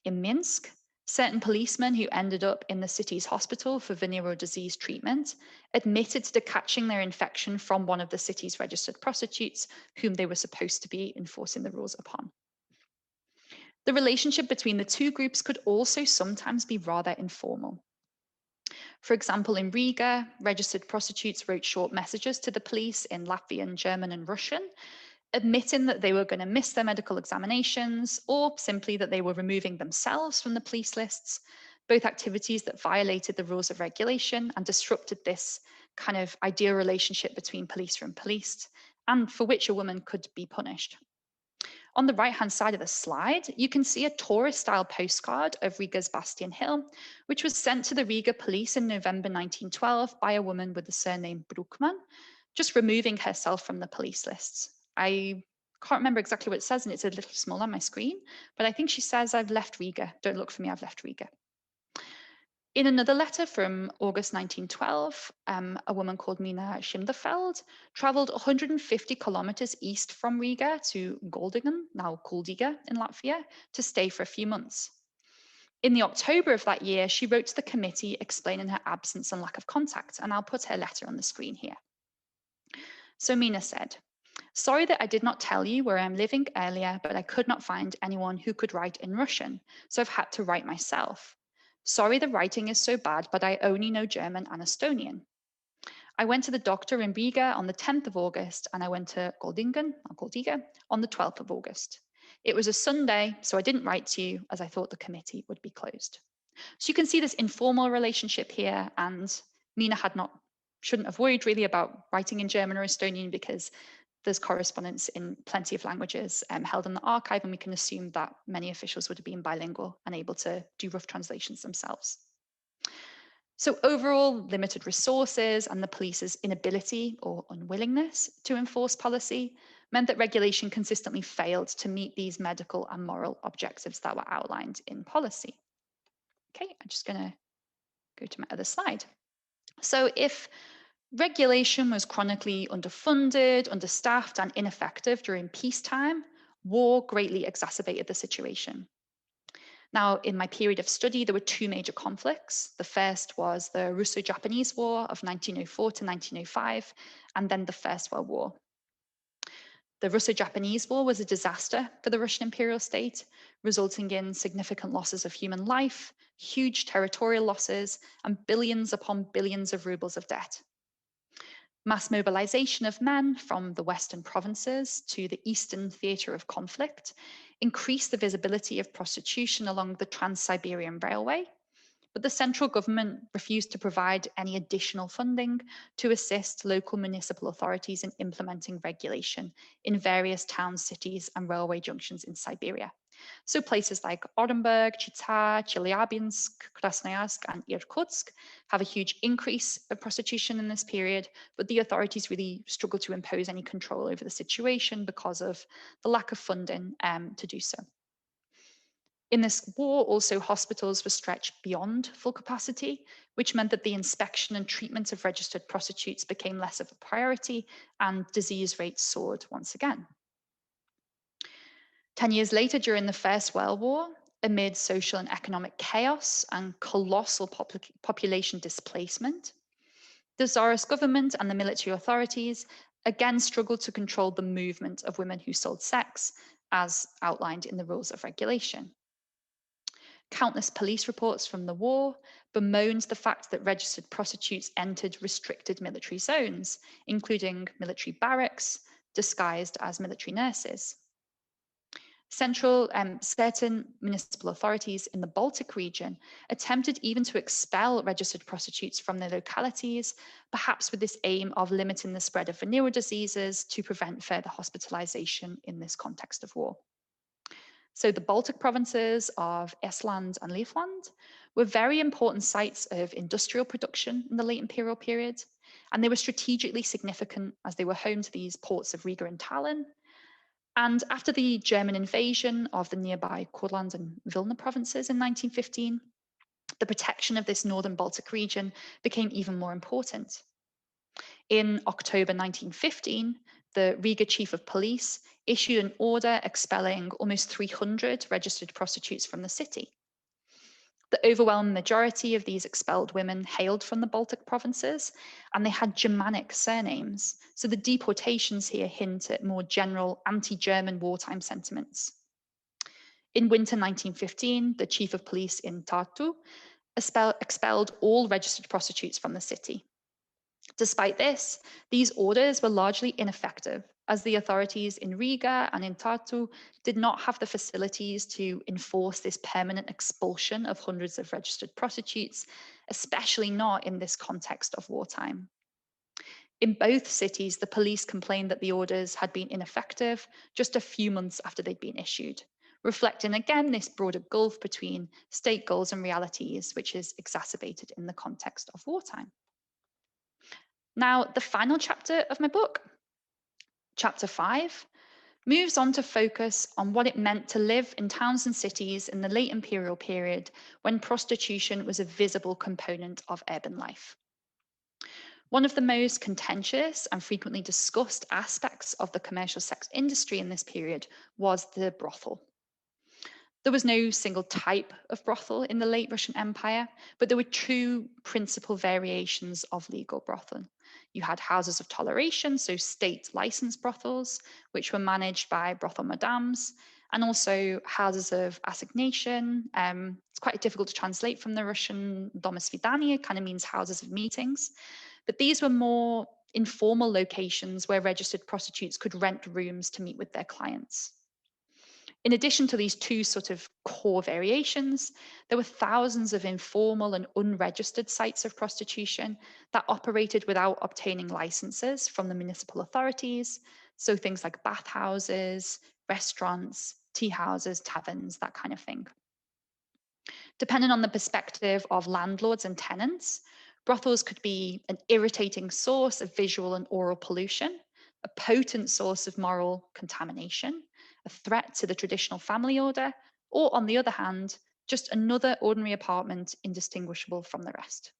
C: In Minsk, certain policemen who ended up in the city's hospital for venereal disease treatment admitted to catching their infection from one of the city's registered prostitutes, whom they were supposed to be enforcing the rules upon. The relationship between the two groups could also sometimes be rather informal. For example, in Riga, registered prostitutes wrote short messages to the police in Latvian, German, and Russian, admitting that they were going to miss their medical examinations or simply that they were removing themselves from the police lists, both activities that violated the rules of regulation and disrupted this kind of ideal relationship between policer and policed, and for which a woman could be punished. On the right-hand side of the slide, you can see a tourist-style postcard of Riga's Bastion Hill, which was sent to the Riga police in November 1912 by a woman with the surname Bruckmann, just removing herself from the police lists. I Can't remember exactly what it says, and it's a little small on my screen, but I think she says, "I've left Riga. Don't look for me, I've left Riga." In another letter from August 1912, a woman called Mina Schimderfeld traveled 150 kilometers east from Riga to Goldingen, now Kuldiga in Latvia, to stay for a few months. In the October of that year, she wrote to the committee explaining her absence and lack of contact, and I'll put her letter on the screen here. So Mina said, "Sorry that I did not tell you where I'm living earlier, but I could not find anyone who could write in Russian, so I've had to write myself. Sorry the writing is so bad, but I only know German and Estonian. I went to the doctor in Riga on the 10th of August, and I went to Goldingen on the 12th of August. It was a Sunday, so I didn't write to you as I thought the committee would be closed." So you can see this informal relationship here, and Mina shouldn't have worried really about writing in German or Estonian because there's correspondence in plenty of languages held in the archive, and we can assume that many officials would have been bilingual and able to do rough translations themselves. So overall, limited resources and the police's inability or unwillingness to enforce policy meant that regulation consistently failed to meet these medical and moral objectives that were outlined in policy. Okay, I'm just going to go to my other slide. So if regulation was chronically underfunded, understaffed, and ineffective during peacetime, war greatly exacerbated the situation. Now, in my period of study, there were two major conflicts. The first was the Russo-Japanese War of 1904 to 1905, and then the First World War. The Russo-Japanese War was a disaster for the Russian imperial state, resulting in significant losses of human life, huge territorial losses, and billions upon billions of rubles of debt. Mass mobilization of men from the western provinces to the eastern theatre of conflict increased the visibility of prostitution along the Trans-Siberian Railway, but the central government refused to provide any additional funding to assist local municipal authorities in implementing regulation in various towns, cities, and railway junctions in Siberia. So places like Orenburg, Chita, Chelyabinsk, Krasnoyarsk, and Irkutsk have a huge increase of prostitution in this period, but the authorities really struggle to impose any control over the situation because of the lack of funding to do so. In this war, also hospitals were stretched beyond full capacity, which meant that the inspection and treatment of registered prostitutes became less of a priority, and disease rates soared once again. 10 years later, during the First World War, amid social and economic chaos and colossal population displacement, the Tsarist government and the military authorities again struggled to control the movement of women who sold sex, as outlined in the rules of regulation. Countless police reports from the war bemoaned the fact that registered prostitutes entered restricted military zones, including military barracks, disguised as military nurses. Certain municipal authorities in the Baltic region attempted even to expel registered prostitutes from their localities, perhaps with this aim of limiting the spread of venereal diseases to prevent further hospitalization in this context of war. So the Baltic provinces of Estland and Livland were very important sites of industrial production in the late imperial period, and they were strategically significant as they were home to these ports of Riga and Tallinn. And after the German invasion of the nearby Kurland and Vilna provinces in 1915, the protection of this northern Baltic region became even more important. In October 1915, the Riga chief of police issued an order expelling almost 300 registered prostitutes from the city. The overwhelming majority of these expelled women hailed from the Baltic provinces, and they had Germanic surnames. So the deportations here hint at more general anti-German wartime sentiments. In winter 1915, the chief of police in Tartu expelled all registered prostitutes from the city. Despite this, these orders were largely ineffective, as the authorities in Riga and in Tartu did not have the facilities to enforce this permanent expulsion of hundreds of registered prostitutes, especially not in this context of wartime. In both cities, the police complained that the orders had been ineffective just a few months after they'd been issued, reflecting again this broader gulf between state goals and realities, which is exacerbated in the context of wartime. Now, the final chapter of my book, chapter 5, moves on to focus on what it meant to live in towns and cities in the late imperial period when prostitution was a visible component of urban life. One of the most contentious and frequently discussed aspects of the commercial sex industry in this period was the brothel. There was no single type of brothel in the late Russian Empire, but there were two principal variations of legal brothel. You had houses of toleration, so state licensed brothels, which were managed by brothel madams, and also houses of assignation. It's quite difficult to translate from the Russian domy svidania, it kind of means houses of meetings. But these were more informal locations where registered prostitutes could rent rooms to meet with their clients. In addition to these two sort of core variations, there were thousands of informal and unregistered sites of prostitution that operated without obtaining licenses from the municipal authorities. So things like bathhouses, restaurants, tea houses, taverns, that kind of thing. Depending on the perspective of landlords and tenants, brothels could be an irritating source of visual and oral pollution, a potent source of moral contamination, a threat to the traditional family order, or on the other hand, just another ordinary apartment indistinguishable from the rest.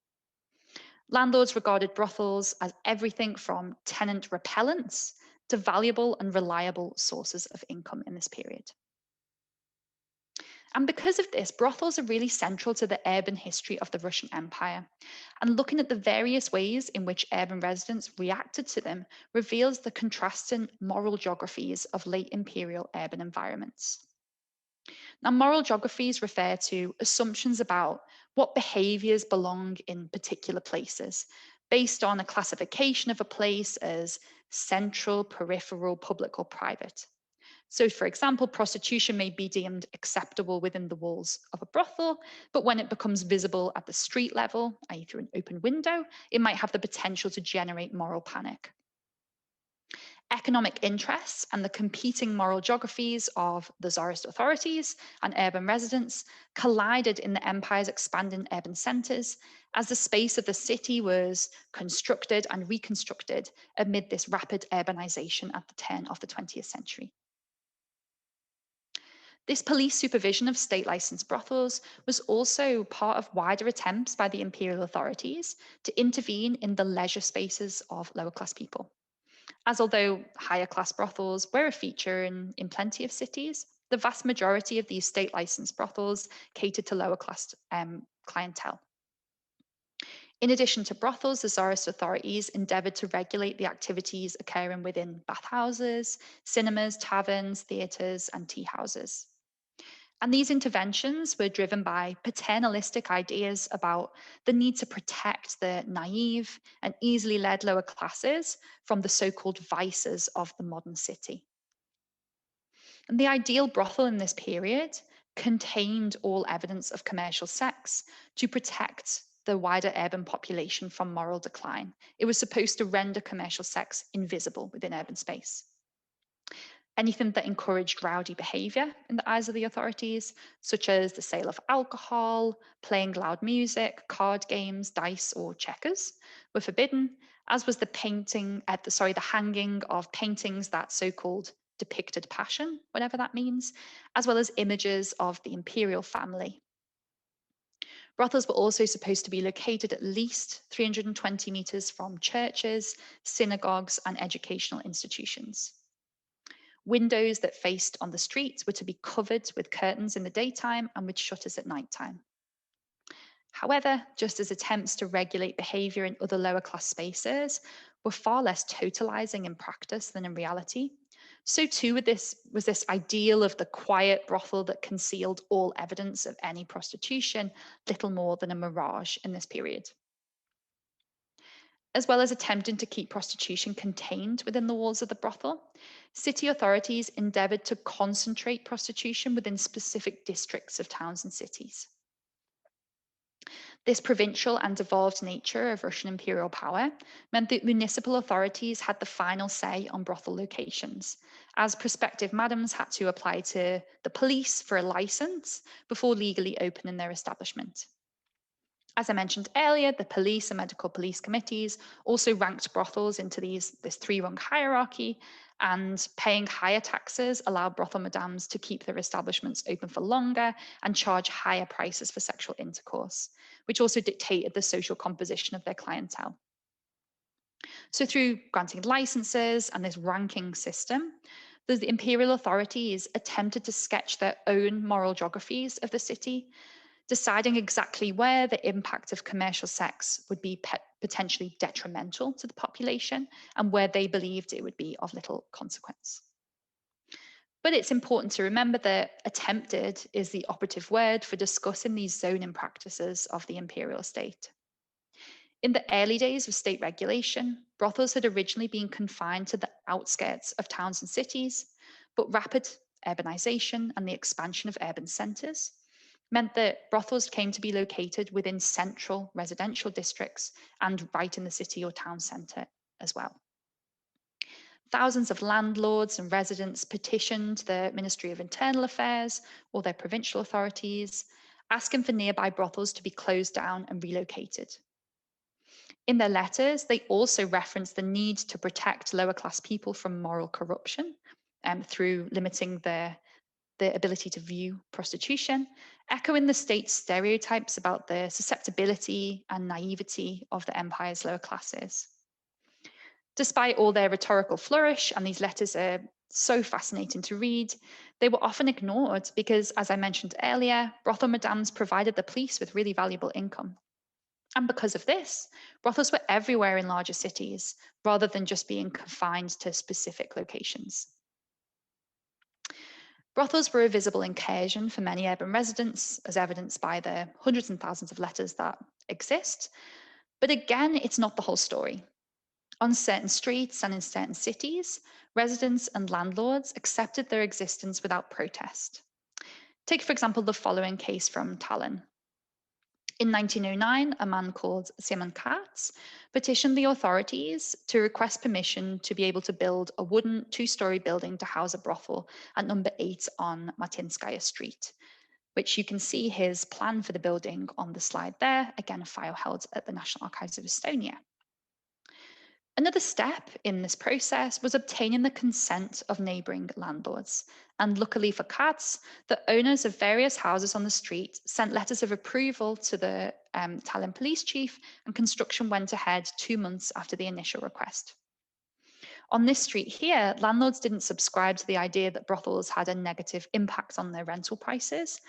C: Landlords regarded brothels as everything from tenant repellents to valuable and reliable sources of income in this period. And because of this, brothels are really central to the urban history of the Russian Empire. And looking at the various ways in which urban residents reacted to them reveals the contrasting moral geographies of late imperial urban environments. Now, moral geographies refer to assumptions about what behaviors belong in particular places, based on a classification of a place as central, peripheral, public, or private. So, for example, prostitution may be deemed acceptable within the walls of a brothel, but when it becomes visible at the street level, i.e. through an open window, it might have the potential to generate moral panic. Economic interests and the competing moral geographies of the Tsarist authorities and urban residents collided in the empire's expanding urban centres as the space of the city was constructed and reconstructed amid this rapid urbanisation at the turn of the 20th century. This police supervision of state licensed brothels was also part of wider attempts by the imperial authorities to intervene in the leisure spaces of lower class people. As although higher class brothels were a feature in plenty of cities, the vast majority of these state licensed brothels catered to lower class clientele. In addition to brothels, the Tsarist authorities endeavoured to regulate the activities occurring within bathhouses, cinemas, taverns, theatres, and tea houses. And these interventions were driven by paternalistic ideas about the need to protect the naive and easily led lower classes from the so-called vices of the modern city. And the ideal brothel in this period contained all evidence of commercial sex to protect the wider urban population from moral decline. It was supposed to render commercial sex invisible within urban space. Anything that encouraged rowdy behaviour in the eyes of the authorities, such as the sale of alcohol, playing loud music, card games, dice, or checkers, were forbidden, as was the hanging of paintings that so-called depicted passion, whatever that means, as well as images of the imperial family. Brothels were also supposed to be located at least 320 metres from churches, synagogues, and educational institutions. Windows that faced on the streets were to be covered with curtains in the daytime and with shutters at nighttime. However, just as attempts to regulate behaviour in other lower class spaces were far less totalising in practice than in reality, so too was this ideal of the quiet brothel that concealed all evidence of any prostitution, little more than a mirage in this period. As well as attempting to keep prostitution contained within the walls of the brothel, city authorities endeavoured to concentrate prostitution within specific districts of towns and cities. This provincial and devolved nature of Russian imperial power meant that municipal authorities had the final say on brothel locations, as prospective madams had to apply to the police for a licence before legally opening their establishment. As I mentioned earlier, the police and medical police committees also ranked brothels into this three-rung hierarchy, and paying higher taxes allowed brothel madams to keep their establishments open for longer and charge higher prices for sexual intercourse, which also dictated the social composition of their clientele. So through granting licenses and this ranking system, the imperial authorities attempted to sketch their own moral geographies of the city, deciding exactly where the impact of commercial sex would be potentially detrimental to the population and where they believed it would be of little consequence. But it's important to remember that attempted is the operative word for discussing these zoning practices of the imperial state. In the early days of state regulation, brothels had originally been confined to the outskirts of towns and cities, but rapid urbanization and the expansion of urban centres meant that brothels came to be located within central residential districts and right in the city or town centre as well. Thousands of landlords and residents petitioned the Ministry of Internal Affairs or their provincial authorities, asking for nearby brothels to be closed down and relocated. In their letters, they also referenced the need to protect lower class people from moral corruption through limiting the ability to view prostitution, echoing the state's stereotypes about the susceptibility and naivety of the empire's lower classes. Despite all their rhetorical flourish, and these letters are so fascinating to read, they were often ignored because, as I mentioned earlier, brothel madams provided the police with really valuable income. And because of this, brothels were everywhere in larger cities, rather than just being confined to specific locations. Brothels were a visible incursion for many urban residents, as evidenced by the hundreds and thousands of letters that exist. But again, it's not the whole story. On certain streets and in certain cities, residents and landlords accepted their existence without protest. Take, for example, the following case from Tallinn. In 1909, a man called Simon Katz petitioned the authorities to request permission to be able to build a wooden two-story building to house a brothel at number 8 on Matinskaya Street, which you can see his plan for the building on the slide there, again, a file held at the National Archives of Estonia. Another step in this process was obtaining the consent of neighbouring landlords. And luckily for Katz, the owners of various houses on the street sent letters of approval to the Tallinn police chief, and construction went ahead 2 months after the initial request. On this street here, landlords didn't subscribe to the idea that brothels had a negative impact on their rental prices,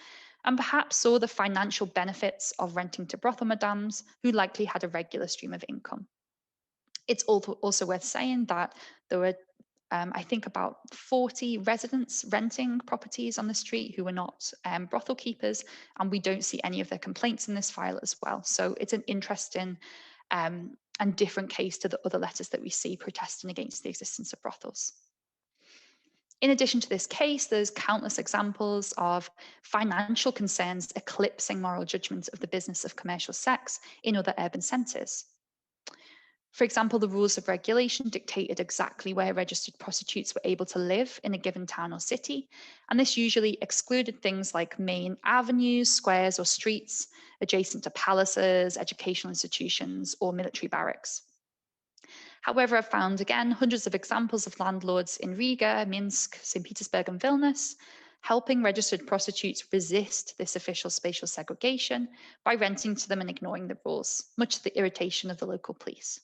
C: and perhaps saw the financial benefits of renting to brothel madams who likely had a regular stream of income. It's also worth saying that there were, I think, about 40 residents renting properties on the street who were not brothel keepers, and we don't see any of their complaints in this file as well. So it's an interesting and different case to the other letters that we see protesting against the existence of brothels. In addition to this case, there's countless examples of financial concerns eclipsing moral judgment of the business of commercial sex in other urban centres. For example, the rules of regulation dictated exactly where registered prostitutes were able to live in a given town or city, and this usually excluded things like main avenues, squares, or streets adjacent to palaces, educational institutions, or military barracks. However, I've found, again, hundreds of examples of landlords in Riga, Minsk, St. Petersburg, and Vilnius helping registered prostitutes resist this official spatial segregation by renting to them and ignoring the rules, much to the irritation of the local police.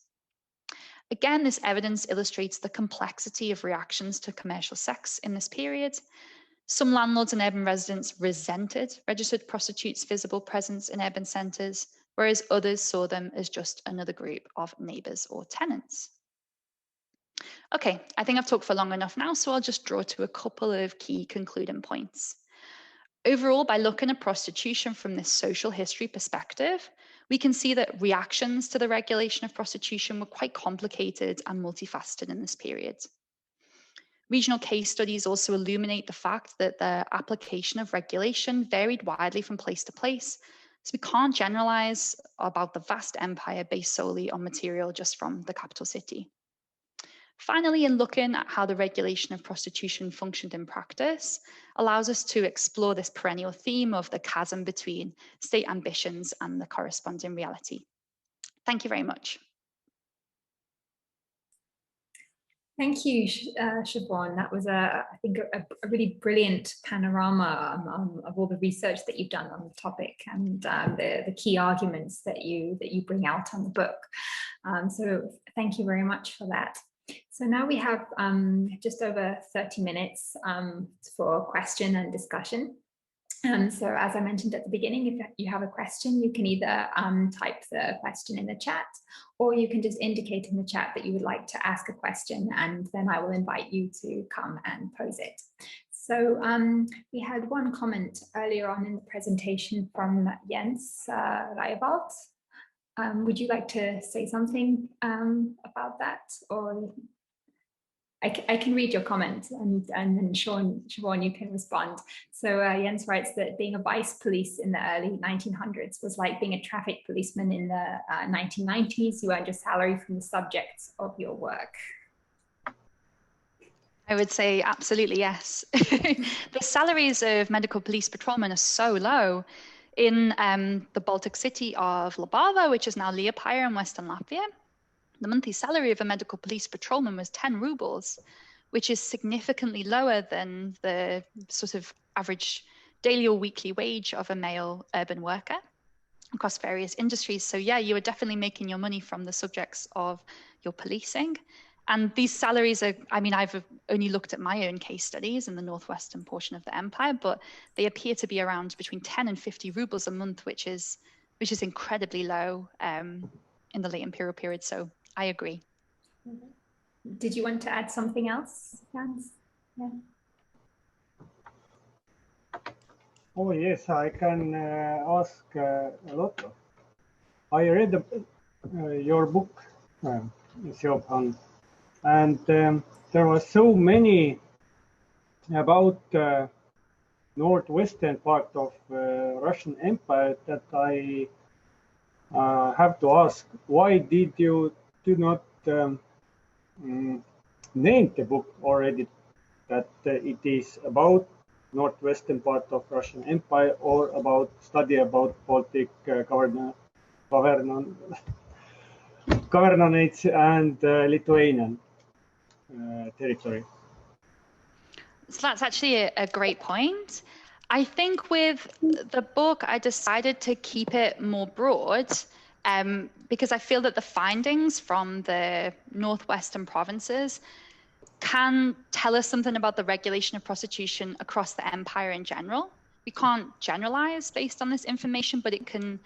C: Again, this evidence illustrates the complexity of reactions to commercial sex in this period. Some landlords and urban residents resented registered prostitutes' visible presence in urban centres, whereas others saw them as just another group of neighbours or tenants. Okay, I think I've talked for long enough now, so I'll just draw to a couple of key concluding points. Overall, by looking at prostitution from this social history perspective, we can see that reactions to the regulation of prostitution were quite complicated and multifaceted in this period. Regional case studies also illuminate the fact that the application of regulation varied widely from place to place, so we can't generalize about the vast empire based solely on material just from the capital city. Finally, in looking at how the regulation of prostitution functioned in practice, allows us to explore this perennial theme of the chasm between state ambitions and the corresponding reality. Thank you very much.
A: Thank you, Siobhán. That was, I think, a really brilliant panorama of all the research that you've done on the topic and the key arguments that you bring out on the book. So thank you very much for that. So now we have just over 30 minutes for question and discussion. So as I mentioned at the beginning, if you have a question, you can either type the question in the chat, or you can just indicate in the chat that you would like to ask a question, and then I will invite you to come and pose it. So we had one comment earlier on in the presentation from Jens Reiwald. Would you like to say something about that, or? I can read your comment, and then Siobhán, you can respond. So Jens writes that being a vice police in the early 1900s was like being a traffic policeman in the 1990s. You earned your salary from the subjects of your work.
C: I would say absolutely yes. The salaries of medical police patrolmen are so low. In the Baltic city of Labava, which is now Liepāja in Western Latvia, the monthly salary of a medical police patrolman was 10 rubles, which is significantly lower than the sort of average daily or weekly wage of a male urban worker across various industries. So yeah, you are definitely making your money from the subjects of your policing. And these salaries are, I mean, I've only looked at my own case studies in the northwestern portion of the empire, but they appear to be around between 10 and 50 rubles a month, which is incredibly low in the late imperial period. So I agree.
A: Did you want to add something else, Jens? Yeah.
D: Oh yes, I can ask a lot. I read your book, Siobhán, and there was so many about northwestern part of Russian Empire that I have to ask, why did you do not name the book already that it is about northwestern part of Russian Empire, or about study about Baltic governorates and Lithuanian territory?
C: So that's actually a great point. I think with the book, I decided to keep it more broad because I feel that the findings from the northwestern provinces can tell us something about the regulation of prostitution across the empire in general. We can't generalize based on this information, but it can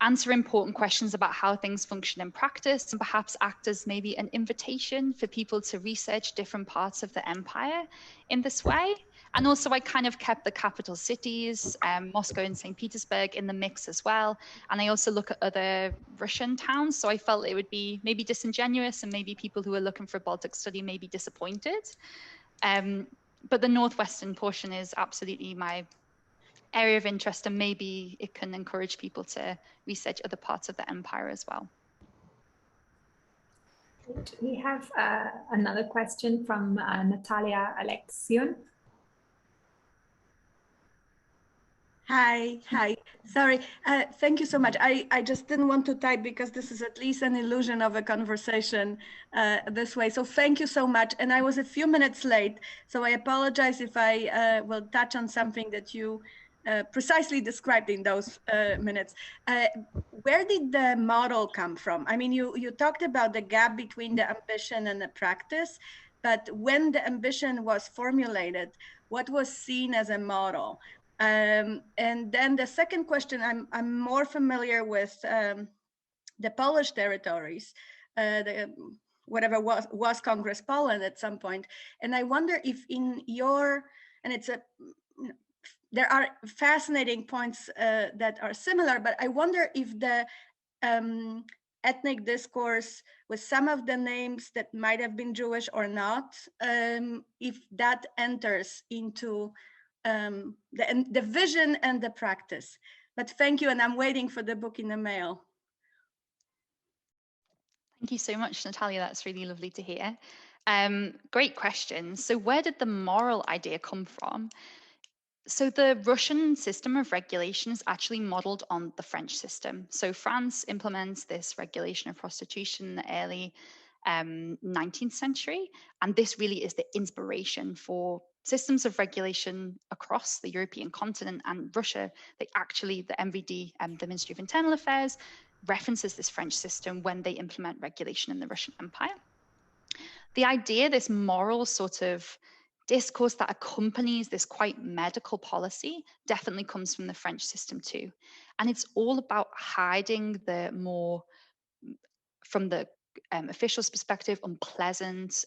C: answer important questions about how things function in practice, and perhaps act as maybe an invitation for people to research different parts of the empire in this way. And also I kind of kept the capital cities, Moscow and St. Petersburg, in the mix as well. And I also look at other Russian towns. So I felt it would be maybe disingenuous, and maybe people who are looking for a Baltic study may be disappointed. But the northwestern portion is absolutely my area of interest, and maybe it can encourage people to research other parts of the empire as well.
A: We have another question from Natalia Alexion.
E: Hi. Sorry. Thank you so much. I just didn't want to type because this is at least an illusion of a conversation this way. So thank you so much. And I was a few minutes late, so I apologize if I will touch on something that you precisely described in those minutes. Where did the model come from? I mean, you talked about the gap between the ambition and the practice, but when the ambition was formulated, what was seen as a model? And then the second question, I'm more familiar with the Polish territories, whatever was Congress Poland at some point. And I wonder if in your, and there are fascinating points that are similar, but I wonder if the ethnic discourse with some of the names that might have been Jewish or not, if that enters into the vision and the practice. But thank you, and I'm waiting for the book in the mail.
C: Thank you so much, Natalia. That's really lovely to hear. Great question. So where did the moral idea come from? So the Russian system of regulation is actually modeled on the French system. So France implements this regulation of prostitution in the early 19th century. And this really is the inspiration for systems of regulation across the European continent and Russia. They actually, the MVD, the Ministry of Internal Affairs, references this French system when they implement regulation in the Russian Empire. The idea, this moral sort of discourse that accompanies this quite medical policy, definitely comes from the French system too. And it's all about hiding the more, from the official's perspective, unpleasant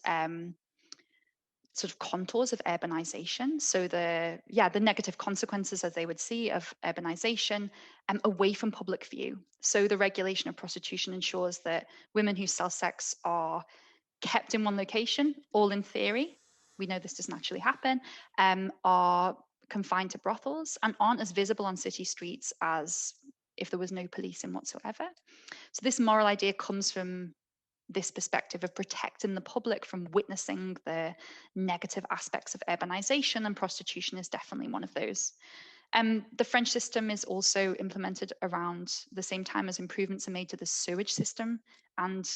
C: sort of contours of urbanization. So the negative consequences, as they would see, of urbanization away from public view. So the regulation of prostitution ensures that women who sell sex are kept in one location, all in theory. We know this doesn't actually happen, are confined to brothels and aren't as visible on city streets as if there was no policing whatsoever. So this moral idea comes from this perspective of protecting the public from witnessing the negative aspects of urbanization, and prostitution is definitely one of those. The French system is also implemented around the same time as improvements are made to the sewage system, and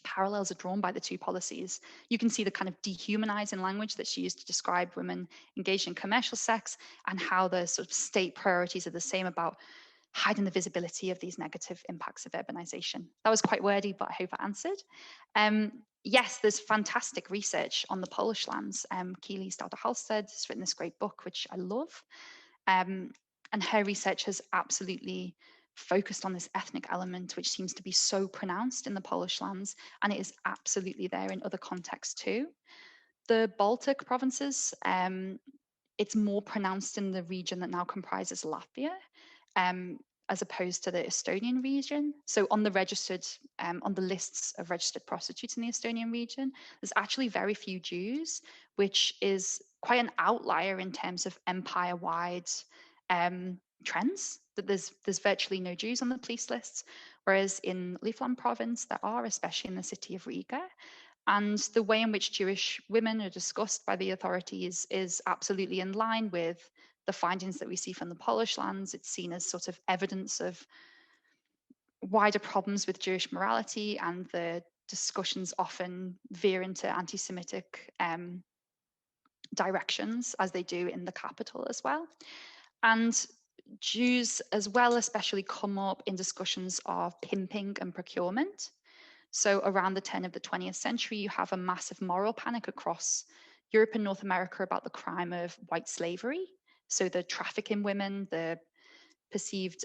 C: parallels are drawn by the two policies. You can see the kind of dehumanizing language that's used to describe women engaged in commercial sex, and how the sort of state priorities are the same about hiding the visibility of these negative impacts of urbanization. That was quite wordy, but I hope I answered. Yes, there's fantastic research on the Polish lands. Keely Stauder-Halstead has written this great book, which I love. And her research has absolutely focused on this ethnic element, which seems to be so pronounced in the Polish lands, and it is absolutely there in other contexts too. The Baltic provinces, it's more pronounced in the region that now comprises Latvia, as opposed to the Estonian region. So on the registered, on the lists of registered prostitutes in the Estonian region, there's actually very few Jews, which is quite an outlier in terms of empire-wide trends. That there's virtually no Jews on the police lists, whereas in Leverhulme province there are, especially in the city of Riga. And the way in which Jewish women are discussed by the authorities is absolutely in line with the findings that we see from the Polish lands. It's seen as sort of evidence of wider problems with Jewish morality, and the discussions often veer into anti-Semitic directions, as they do in the capital as well. And Jews as well especially come up in discussions of pimping and procurement. So around the turn of the 20th century, you have a massive moral panic across Europe and North America about the crime of white slavery. So the traffic in women, the perceived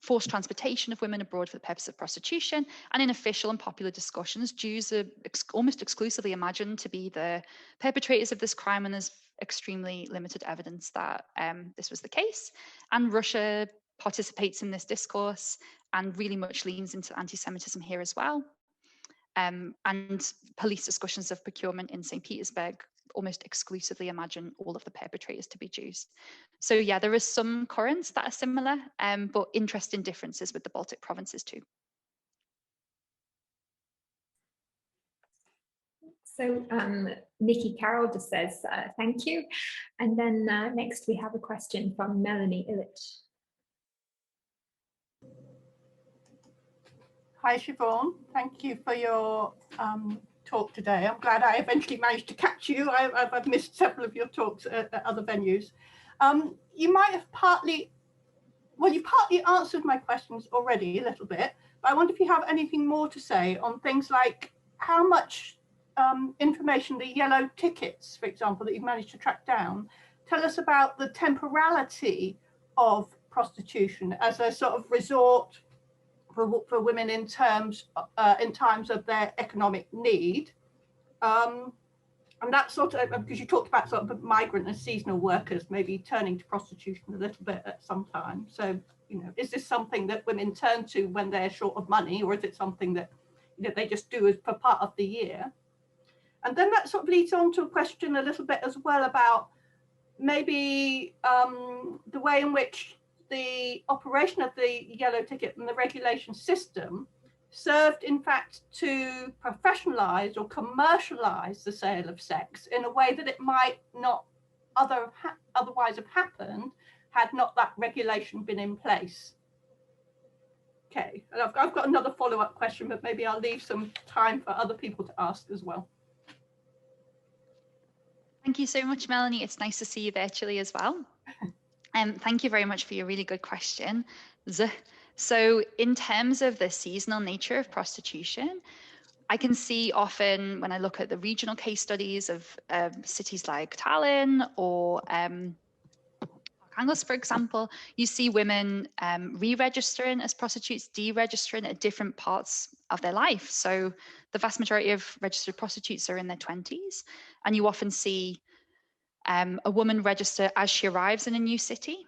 C: forced transportation of women abroad for the purpose of prostitution. And in official and popular discussions, Jews are almost exclusively imagined to be the perpetrators of this crime, and there's extremely limited evidence that this was the case. And Russia participates in this discourse and really much leans into anti-Semitism here as well. And police discussions of procurement in St. Petersburg almost exclusively imagine all of the perpetrators to be Jews. So yeah, there are some currents that are similar, but interesting differences with the Baltic provinces too.
A: So Nikki Carroll just says, thank you. And then next we have a question from Melanie Illich.
F: Hi, Siobhán. Thank you for your talk today. I'm glad I eventually managed to catch you. I've missed several of your talks at other venues. You might have partly answered my questions already a little bit, but I wonder if you have anything more to say on things like how much information the yellow tickets, for example, that you've managed to track down, tell us about the temporality of prostitution as a sort of resort for women in times of their economic need, and that sort of, because you talked about sort of migrant and seasonal workers maybe turning to prostitution a little bit at some time. So, you know, is this something that women turn to when they're short of money, or is it something that, you know, they just do as for part of the year? And then that sort of leads on to a question a little bit as well about maybe the way in which the operation of the yellow ticket and the regulation system served, in fact, to professionalize or commercialize the sale of sex in a way that it might not otherwise have happened had not that regulation been in place. Okay, and I've got another follow-up question, but maybe I'll leave some time for other people to ask as well.
C: Thank you so much, Melanie. It's nice to see you virtually as well. Thank you very much for your really good question. So in terms of the seasonal nature of prostitution, I can see often when I look at the regional case studies of cities like Tallinn or Arkhangelsk, for example, you see women re-registering as prostitutes, deregistering at different parts of their life. So the vast majority of registered prostitutes are in their 20s, and you often see a woman register as she arrives in a new city,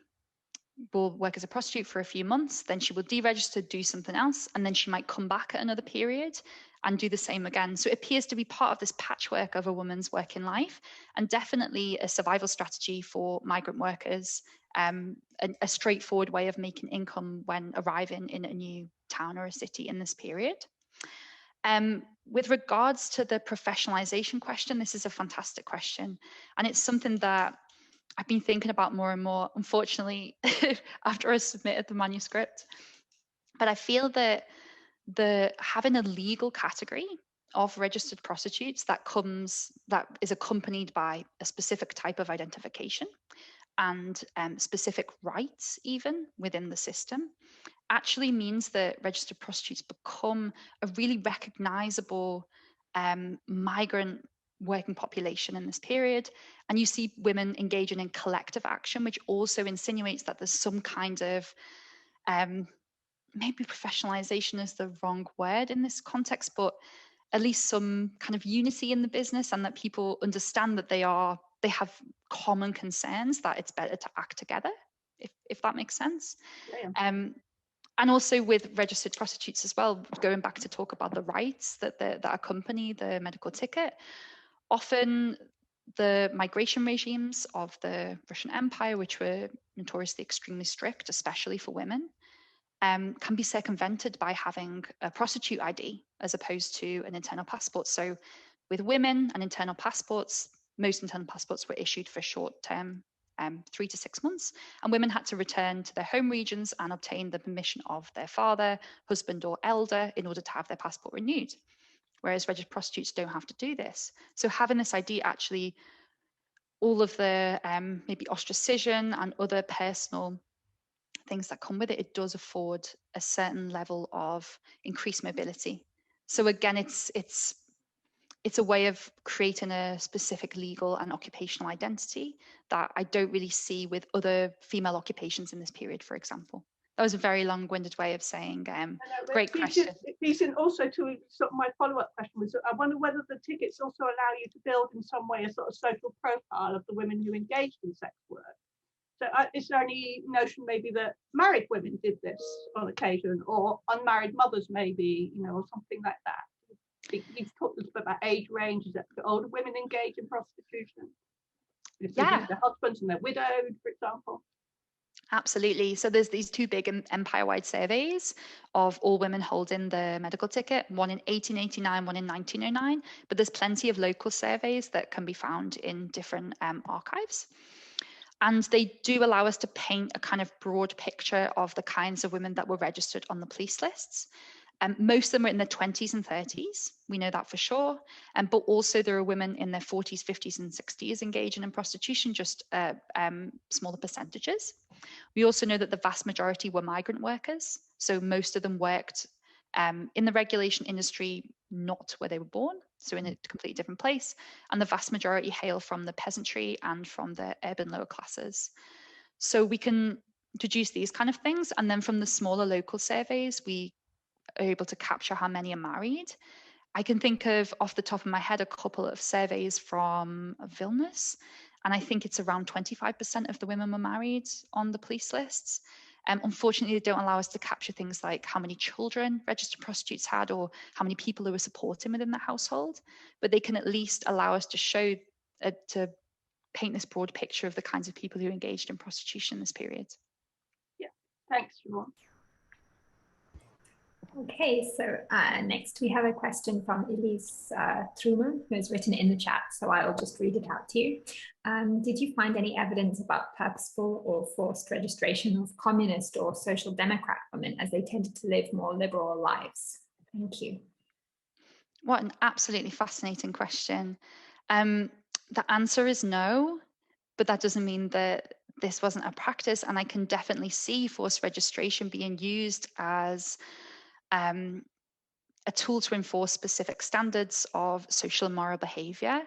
C: will work as a prostitute for a few months, then she will deregister, do something else, and then she might come back at another period and do the same again. So it appears to be part of this patchwork of a woman's working life, and definitely a survival strategy for migrant workers, a straightforward way of making income when arriving in a new town or a city in this period. With regards to the professionalization question, this is a fantastic question, and it's something that I've been thinking about more and more, unfortunately, after I submitted the manuscript. But I feel that having a legal category of registered prostitutes that is accompanied by a specific type of identification and specific rights even within the system actually means that registered prostitutes become a really recognizable migrant working population in this period. And you see women engaging in collective action, which also insinuates that there's some kind of maybe professionalization is the wrong word in this context, but at least some kind of unity in the business, and that people understand that they have common concerns, that it's better to act together, if that makes sense.
F: Yeah.
C: And also with registered prostitutes as well, going back to talk about the rights that accompany the medical ticket, often the migration regimes of the Russian Empire, which were notoriously extremely strict, especially for women, can be circumvented by having a prostitute ID as opposed to an internal passport. So with women and internal passports, most internal passports were issued for short term, 3 to 6 months, and women had to return to their home regions and obtain the permission of their father, husband, or elder in order to have their passport renewed. Whereas registered prostitutes don't have to do this. So having this ID, actually, all of the maybe ostracism and other personal things that come with it, it does afford a certain level of increased mobility. So again, it's a way of creating a specific legal and occupational identity that I don't really see with other female occupations in this period, for example. That was a very long-winded way of saying, great question.
F: Also, to sort of my follow-up question was, I wonder whether the tickets also allow you to build in some way a sort of social profile of the women who engaged in sex work. So is there any notion maybe that married women did this on occasion, or unmarried mothers maybe, or something like that? You've talked a little bit about age ranges, that older women engage in prostitution. If they lose their husbands and they're widowed, for example.
C: Absolutely. So there's these two big empire-wide surveys of all women holding the medical ticket, one in 1889, one in 1909, but there's plenty of local surveys that can be found in different archives. And they do allow us to paint a kind of broad picture of the kinds of women that were registered on the police lists. Most of them are in their 20s and 30s, we know that for sure. But also there are women in their 40s, 50s and 60s engaging in prostitution, just smaller percentages. We also know that the vast majority were migrant workers. So most of them worked in the regulation industry, not where they were born, so in a completely different place. And the vast majority hail from the peasantry and from the urban lower classes. So we can deduce these kind of things. And then from the smaller local surveys, we are able to capture how many are married. I can think of, off the top of my head, a couple of surveys from Vilnius, and I think it's around 25% of the women were married on the police lists. Unfortunately, they don't allow us to capture things like how many children registered prostitutes had or how many people who were supporting within the household, but they can at least allow us to show, to paint this broad picture of the kinds of people who engaged in prostitution in this period.
F: Yeah, thanks, Siobhán.
A: Okay, so next we have a question from Elise Truman, who has written in the chat, so I'll just read it out to you. Did you find any evidence about purposeful or forced registration of communist or social democrat women as they tended to live more liberal lives? Thank you.
C: What an absolutely fascinating question. The answer is no, but that doesn't mean that this wasn't a practice, and I can definitely see forced registration being used as a tool to enforce specific standards of social and moral behavior.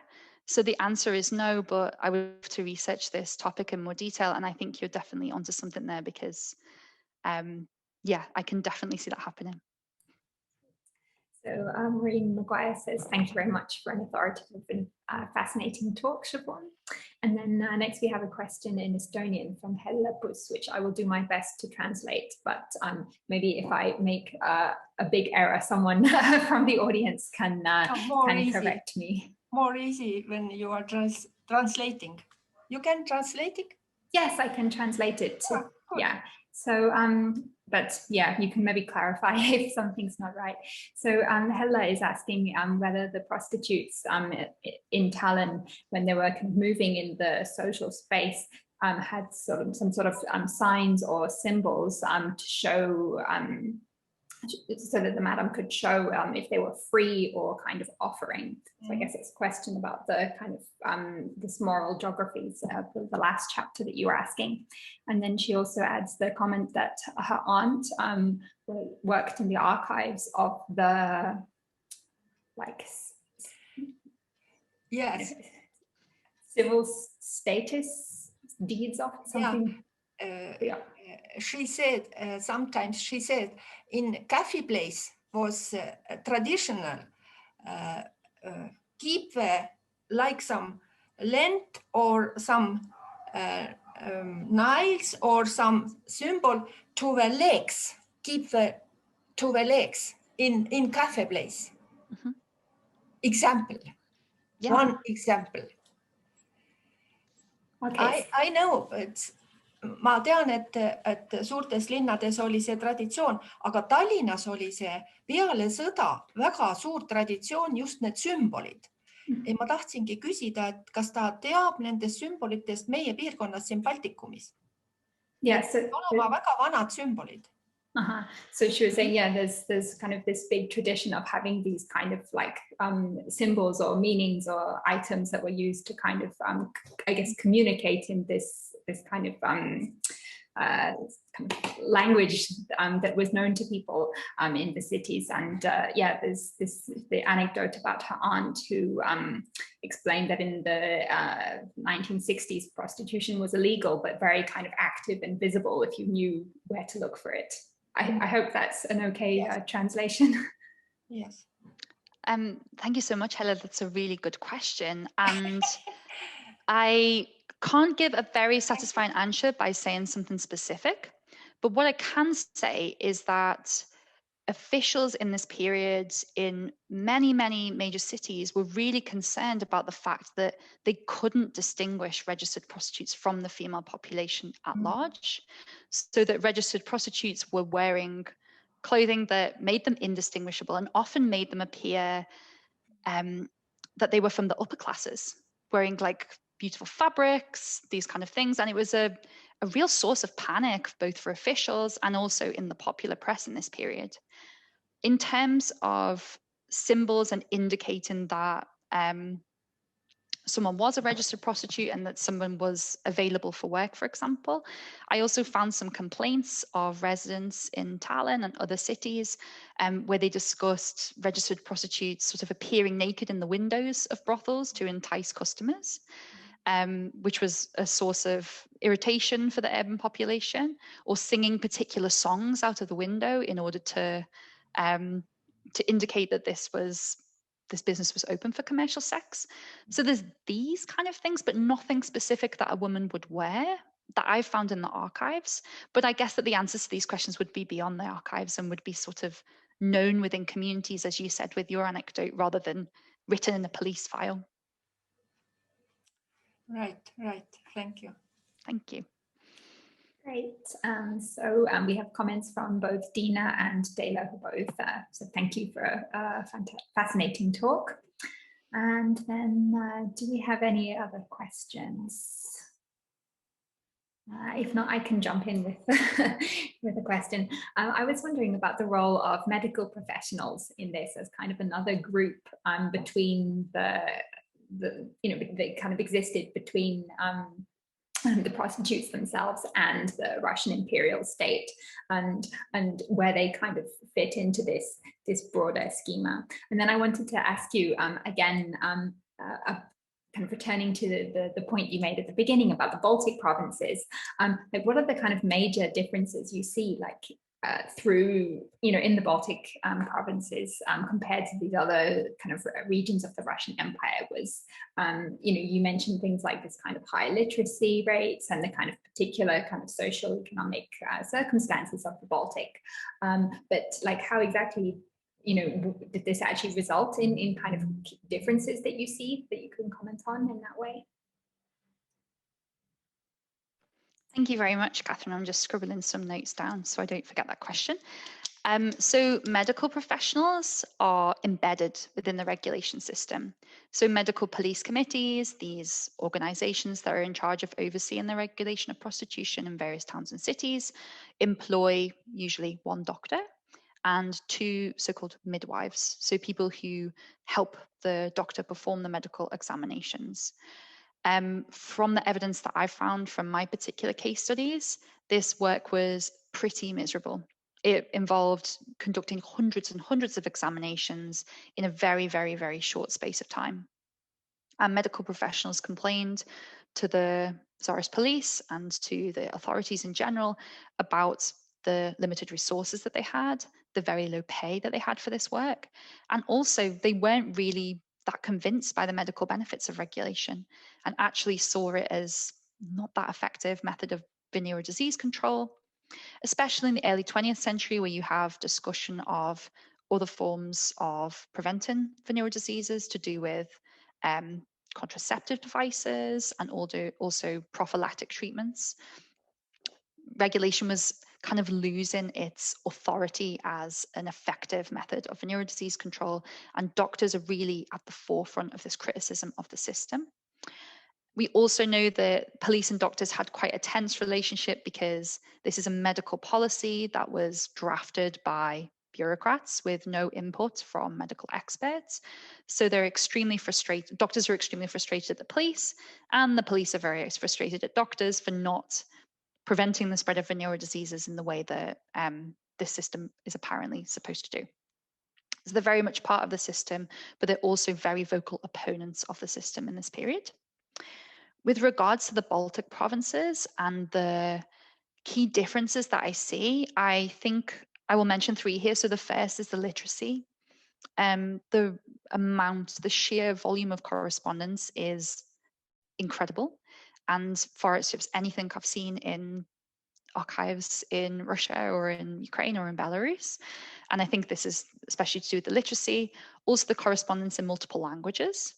C: So the answer is no, but I would have to research this topic in more detail, and I think you're definitely onto something there because, yeah, I can definitely see that happening.
A: So Maureen Maguire says, thank you very much for an authoritative and fascinating talk, Siobhán. And then next we have a question in Estonian from Hella Pus, which I will do my best to translate, but maybe if I make a big error, someone from the audience can correct me.
G: More easy when you are translating. You can translate it?
A: Yes, I can translate it. Yeah. So, but yeah, you can maybe clarify if something's not right. So Hella is asking whether the prostitutes in Tallinn, when they were kind of moving in the social space, had some sort of signs or symbols to show, so that the madam could show if they were free or kind of offering. So I guess it's a question about the kind of this moral geographies of the last chapter that you were asking. And then she also adds the comment that her aunt worked in the archives of the
G: yes,
A: civil status deeds of something.
G: Yeah. She said sometimes she said in cafe place was traditional keep like some length or some nails or some symbol to the legs, keep to the legs in cafe place.
C: Mm-hmm.
G: Example, yeah. One example.
A: Okay.
G: I know it's ma tean, et suurtes linnades oli see traditsioon, aga Tallinnas oli see peale sõda väga suur traditsioon, just need sümbolid. Ja ma tahtsingi küsida, et kas ta teab nendest sümbolitest meie piirkonnas siin Baltikumis?
A: Yes.
G: Olema väga vanad sümbolid.
A: So she was saying, yeah, there's kind of this big tradition of having these kind of like symbols or meanings or items that were used to kind of, I guess, communicate in this kind of language that was known to people in the cities. And yeah, there's the anecdote about her aunt who explained that in the 1960s, prostitution was illegal, but very kind of active and visible if you knew where to look for it. I hope that's an okay translation.
G: Yes.
C: Thank you so much, Hella. That's a really good question. And I can't give a very satisfying answer by saying something specific. But what I can say is that officials in this period in many, many major cities were really concerned about the fact that they couldn't distinguish registered prostitutes from the female population at large. So that registered prostitutes were wearing clothing that made them indistinguishable and often made them appear that they were from the upper classes, wearing like beautiful fabrics, these kind of things. And it was a real source of panic, both for officials and also in the popular press in this period. In terms of symbols and indicating that someone was a registered prostitute and that someone was available for work, for example, I also found some complaints of residents in Tallinn and other cities where they discussed registered prostitutes sort of appearing naked in the windows of brothels to entice customers. Which was a source of irritation for the urban population, or singing particular songs out of the window in order to indicate that this business was open for commercial sex. So there's these kind of things, but nothing specific that a woman would wear that I've found in the archives. But I guess that the answers to these questions would be beyond the archives and would be sort of known within communities, as you said, with your anecdote, rather than written in a police file.
G: Right. Thank you.
C: Thank you.
A: Great. We have comments from both Dina and Dela, who both, so thank you for a fascinating talk. And then do we have any other questions? If not, I can jump in with, with a question. I was wondering about the role of medical professionals in this as kind of another group between they kind of existed between the prostitutes themselves and the Russian imperial state, and where they kind of fit into this broader schema. And then I wanted to ask you again, kind of returning to the point you made at the beginning about the Baltic provinces, like what are the kind of major differences you see, like through, in the Baltic provinces compared to these other kind of regions of the Russian Empire? Was, you mentioned things like this kind of high literacy rates and the kind of particular kind of social economic circumstances of the Baltic, but like how exactly did this actually result in kind of differences that you see that you can comment on in that way?
C: Thank you very much, Catherine. I'm just scribbling some notes down so I don't forget that question. So medical professionals are embedded within the regulation system. So medical police committees, these organizations that are in charge of overseeing the regulation of prostitution in various towns and cities, employ usually one doctor and two so-called midwives, so people who help the doctor perform the medical examinations. From the evidence that I found from my particular case studies, this work was pretty miserable. It involved conducting hundreds and hundreds of examinations in a very, very, very short space of time. And medical professionals complained to the Tsarist police and to the authorities in general about the limited resources that they had, the very low pay that they had for this work. And also they weren't really that convinced by the medical benefits of regulation and actually saw it as not that effective method of venereal disease control, especially in the early 20th century where you have discussion of other forms of preventing venereal diseases to do with contraceptive devices and also prophylactic treatments. Regulation was kind of losing its authority as an effective method of venereal disease control, and doctors are really at the forefront of this criticism of the system. We also know that police and doctors had quite a tense relationship because this is a medical policy that was drafted by bureaucrats with no input from medical experts. So they're extremely frustrated. Doctors are extremely frustrated at the police, and the police are very frustrated at doctors for not preventing the spread of venereal diseases in the way that this system is apparently supposed to do. So they're very much part of the system, but they're also very vocal opponents of the system in this period. With regards to the Baltic provinces and the key differences that I see, I think I will mention three here. So the first is the literacy. The sheer volume of correspondence is incredible, and far outstrips anything I've seen in archives in Russia or in Ukraine or in Belarus. And I think this is especially to do with the literacy, also the correspondence in multiple languages.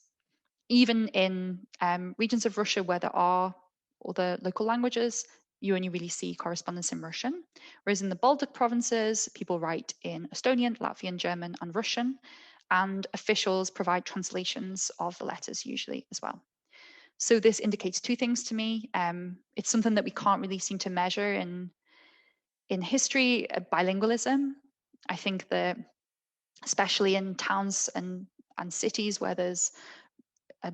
C: Even in regions of Russia where there are other local languages, you only really see correspondence in Russian. Whereas in the Baltic provinces, people write in Estonian, Latvian, German, and Russian, and officials provide translations of the letters usually as well. So this indicates two things to me. It's something that we can't really seem to measure in history, bilingualism. I think that especially in towns and cities where there's a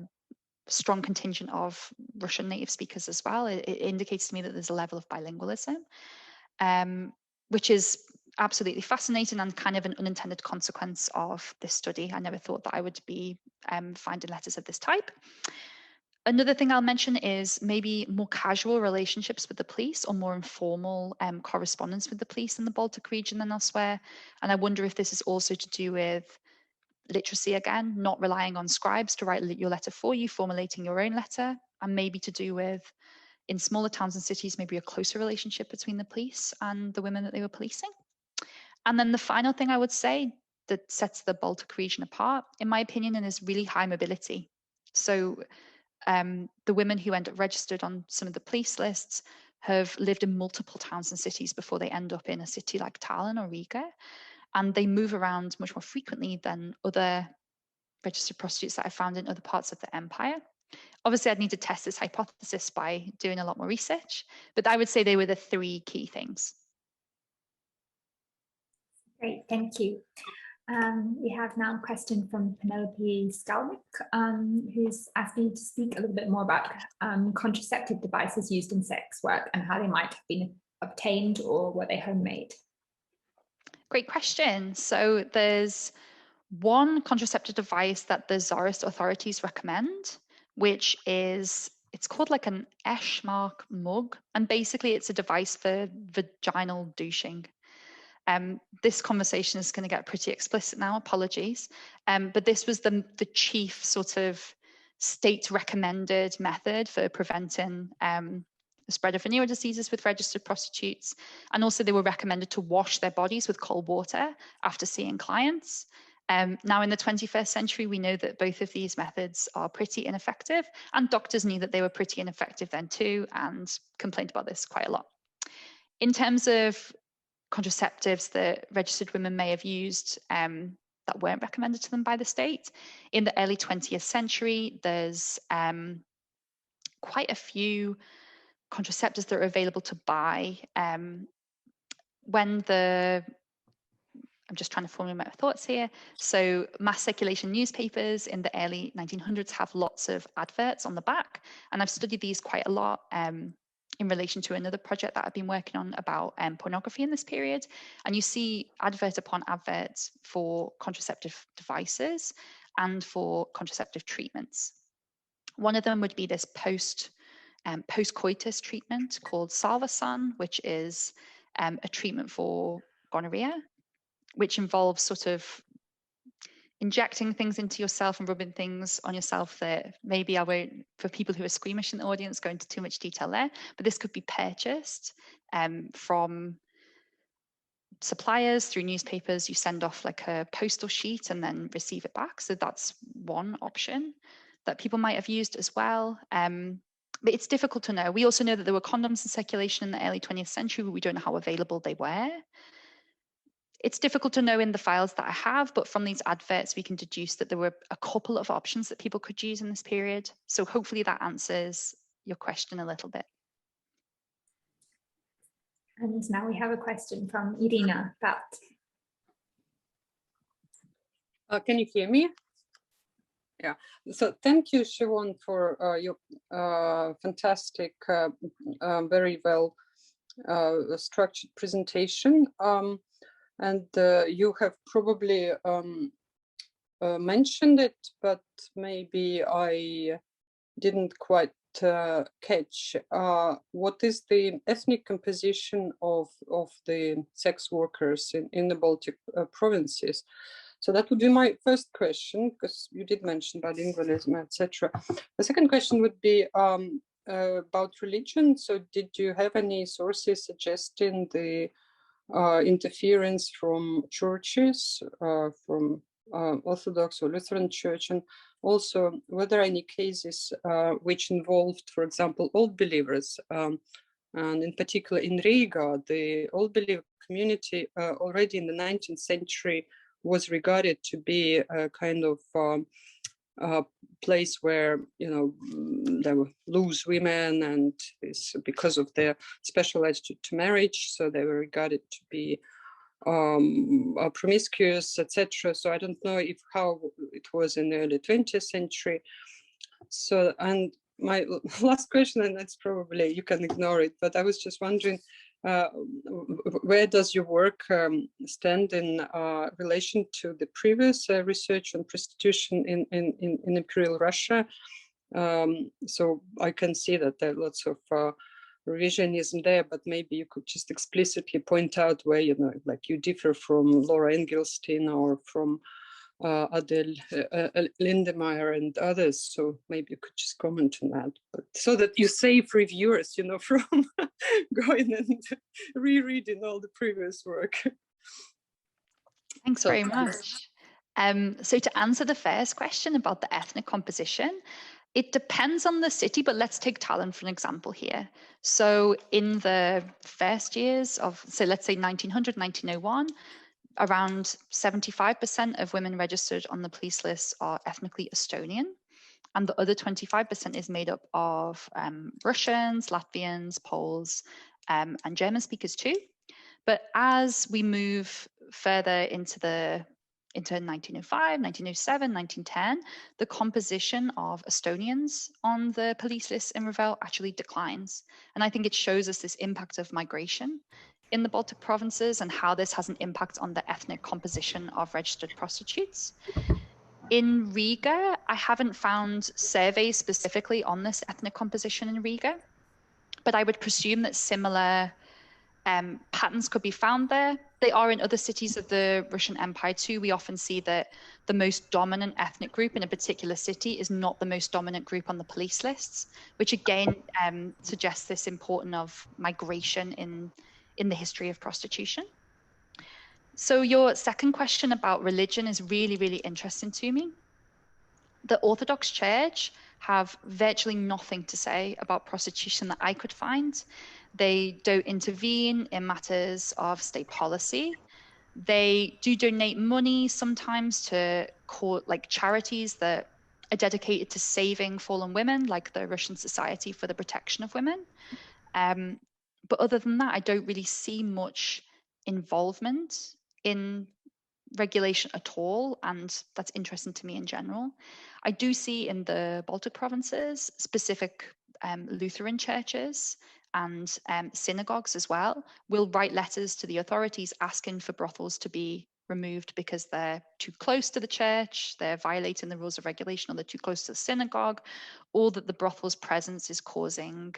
C: strong contingent of Russian native speakers as well, it indicates to me that there's a level of bilingualism, which is absolutely fascinating and kind of an unintended consequence of this study. I never thought that I would be finding letters of this type. Another thing I'll mention is maybe more casual relationships with the police or more informal correspondence with the police in the Baltic region than elsewhere. And I wonder if this is also to do with literacy again, not relying on scribes to write your letter for you, formulating your own letter, and maybe to do with, in smaller towns and cities, maybe a closer relationship between the police and the women that they were policing. And then the final thing I would say that sets the Baltic region apart, in my opinion, is really high mobility. So the women who end up registered on some of the police lists have lived in multiple towns and cities before they end up in a city like Tallinn or Riga. And they move around much more frequently than other registered prostitutes that I found in other parts of the empire. Obviously, I'd need to test this hypothesis by doing a lot more research, but I would say they were the three key things.
A: Great, thank you. We have now a question from Penelope Skalnik, who's asked me to speak a little bit more about contraceptive devices used in sex work and how they might have been obtained or were they homemade.
C: Great question. So there's one contraceptive device that the Tsarist authorities recommend, which is, it's called like an Eschmark mug. And basically it's a device for vaginal douching. This conversation is going to get pretty explicit now, apologies. But this was the chief sort of state recommended method for preventing the spread of venereal diseases with registered prostitutes. And also they were recommended to wash their bodies with cold water after seeing clients. Now in the 21st century, we know that both of these methods are pretty ineffective, and doctors knew that they were pretty ineffective then too and complained about this quite a lot. In terms of contraceptives that registered women may have used that weren't recommended to them by the state, in the early 20th century, there's quite a few contraceptives that are available to buy. I'm just trying to formulate my thoughts here. So mass circulation newspapers in the early 1900s have lots of adverts on the back. And I've studied these quite a lot in relation to another project that I've been working on about pornography in this period. And you see advert upon adverts for contraceptive devices and for contraceptive treatments. One of them would be this post-coitus treatment called Salvarsan, which is a treatment for gonorrhea, which involves sort of injecting things into yourself and rubbing things on yourself that maybe I won't, for people who are squeamish in the audience, go into too much detail there, but this could be purchased from suppliers through newspapers. You send off like a postal sheet and then receive it back. So that's one option that people might have used as well. But it's difficult to know. We also know that there were condoms in circulation in the early 20th century, but we don't know how available they were. It's difficult to know in the files that I have, but from these adverts, we can deduce that there were a couple of options that people could use in this period. So hopefully that answers your question a little bit.
A: And now we have a question from Irina Pat.
H: Can you hear me? Yeah, so thank you, Siobhán, for your fantastic, very well structured presentation. And you have probably mentioned it, but maybe I didn't quite catch. What is the ethnic composition of the sex workers in the Baltic provinces? So that would be my first question, because you did mention bilingualism, etc. The second question would be about religion. So did you have any sources suggesting the interference from churches, from Orthodox or Lutheran Church, and also were there any cases which involved, for example, old believers, and in particular in Riga, the old believer community already in the 19th century was regarded to be a kind of place where, you know, there were loose women, and it's because of their special attitude to marriage, so they were regarded to be promiscuous, etc. So I don't know if how it was in the early 20th century. So, and my last question, and that's probably, you can ignore it, but I was just wondering, where does your work stand in relation to the previous research on prostitution in Imperial Russia? So I can see that there are lots of revisionism there, but maybe you could just explicitly point out where, you know, like you differ from Laura Engelstein or from Adele Lindemeyer and others. So maybe you could just comment on that, but so that you save reviewers, you know, from going and rereading all the previous work.
C: Thanks very much. So to answer the first question about the ethnic composition, It depends on the city, but let's take Tallinn for an example here. So in the first years of, so let's say 1900, 1901, around 75% of women registered on the police list are ethnically Estonian. And the other 25% is made up of Russians, Latvians, Poles, and German speakers too. But as we move further into 1905, 1907, 1910, the composition of Estonians on the police list in Revel actually declines. And I think it shows us this impact of migration in the Baltic provinces and how this has an impact on the ethnic composition of registered prostitutes. In Riga, I haven't found surveys specifically on this ethnic composition in Riga, but I would presume that similar patterns could be found there. They are in other cities of the Russian Empire too. We often see that the most dominant ethnic group in a particular city is not the most dominant group on the police lists, which again suggests this importance of migration in the history of prostitution. So your second question about religion is really, really interesting to me. The Orthodox Church have virtually nothing to say about prostitution that I could find. They don't intervene in matters of state policy. They do donate money sometimes to like charities that are dedicated to saving fallen women, like the Russian Society for the Protection of Women. But other than that, I don't really see much involvement in regulation at all, and that's interesting to me in general. I do see in the Baltic provinces specific Lutheran churches and synagogues as well will write letters to the authorities asking for brothels to be removed because they're too close to the church, they're violating the rules of regulation, or they're too close to the synagogue, or that the brothel's presence is causing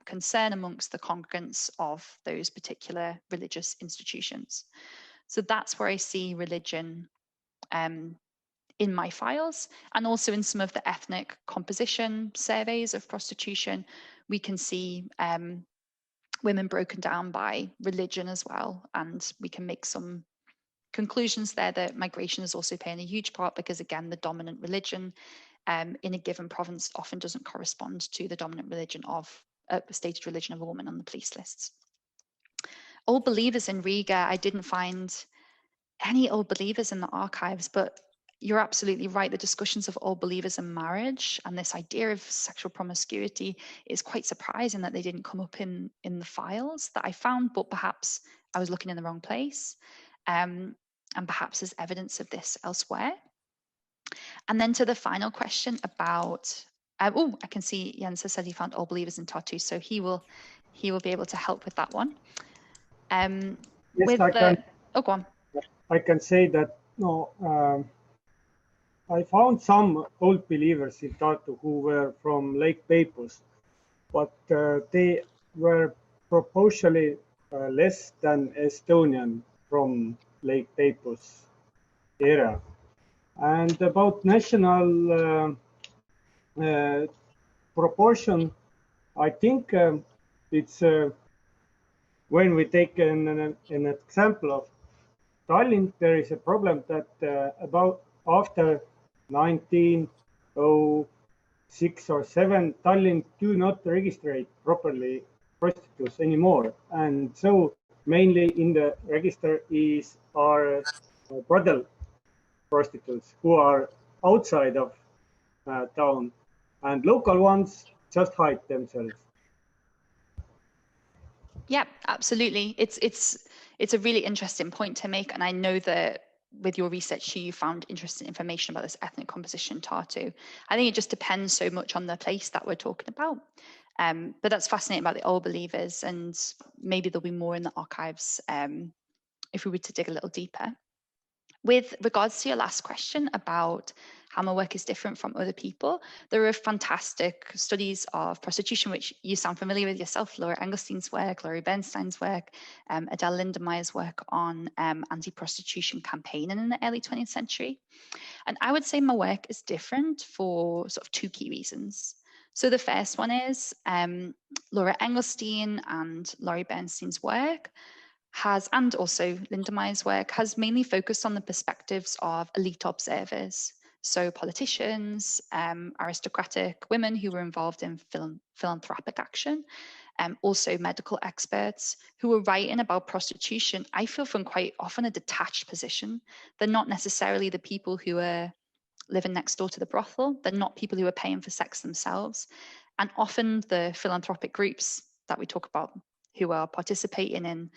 C: concern amongst the congregants of those particular religious institutions. So that's where I see religion in my files, and also in some of the ethnic composition surveys of prostitution, we can see women broken down by religion as well, and we can make some conclusions there that migration is also playing a huge part, because again, the dominant religion in a given province often doesn't correspond to the dominant religion of the stated religion of a woman on the police lists. Old Believers in Riga, I didn't find any Old Believers in the archives, but you're absolutely right. The discussions of Old Believers and marriage and this idea of sexual promiscuity is quite surprising that they didn't come up in the files that I found, but perhaps I was looking in the wrong place. And perhaps there's evidence of this elsewhere. And then to the final question about, I can see Jens has said he found Old Believers in Tartu, so he will be able to help with that one.
D: Yes,
C: go on.
D: I can say that I found some Old Believers in Tartu who were from Lake Peipus, but they were proportionally less than Estonian from Lake Peipus era. And about national proportion, I think it's when we take an example of Tallinn, there is a problem that about after 1906 or 7, Tallinn do not register properly prostitutes anymore, and so mainly in the register are brothel prostitutes who are outside of town, and local ones just hide themselves.
C: Yeah, absolutely. It's a really interesting point to make, and I know that with your research you found interesting information about this ethnic composition in Tartu. I think it just depends so much on the place that we're talking about. But that's fascinating about the Old Believers, and maybe there'll be more in the archives if we were to dig a little deeper. With regards to your last question about how my work is different from other people, there are fantastic studies of prostitution, which you sound familiar with yourself: Laura Engelstein's work, Laurie Bernstein's work, Adele Lindemeyer's work on anti-prostitution campaigning in the early 20th century. And I would say my work is different for sort of two key reasons. So the first one is Laura Engelstein and Laurie Bernstein's work and also Lindemeyer's work has mainly focused on the perspectives of elite observers. So politicians, aristocratic women who were involved in philanthropic action, also medical experts who were writing about prostitution, I feel, from quite often a detached position. They're not necessarily the people who are living next door to the brothel. They're not people who are paying for sex themselves. And often the philanthropic groups that we talk about who are participating in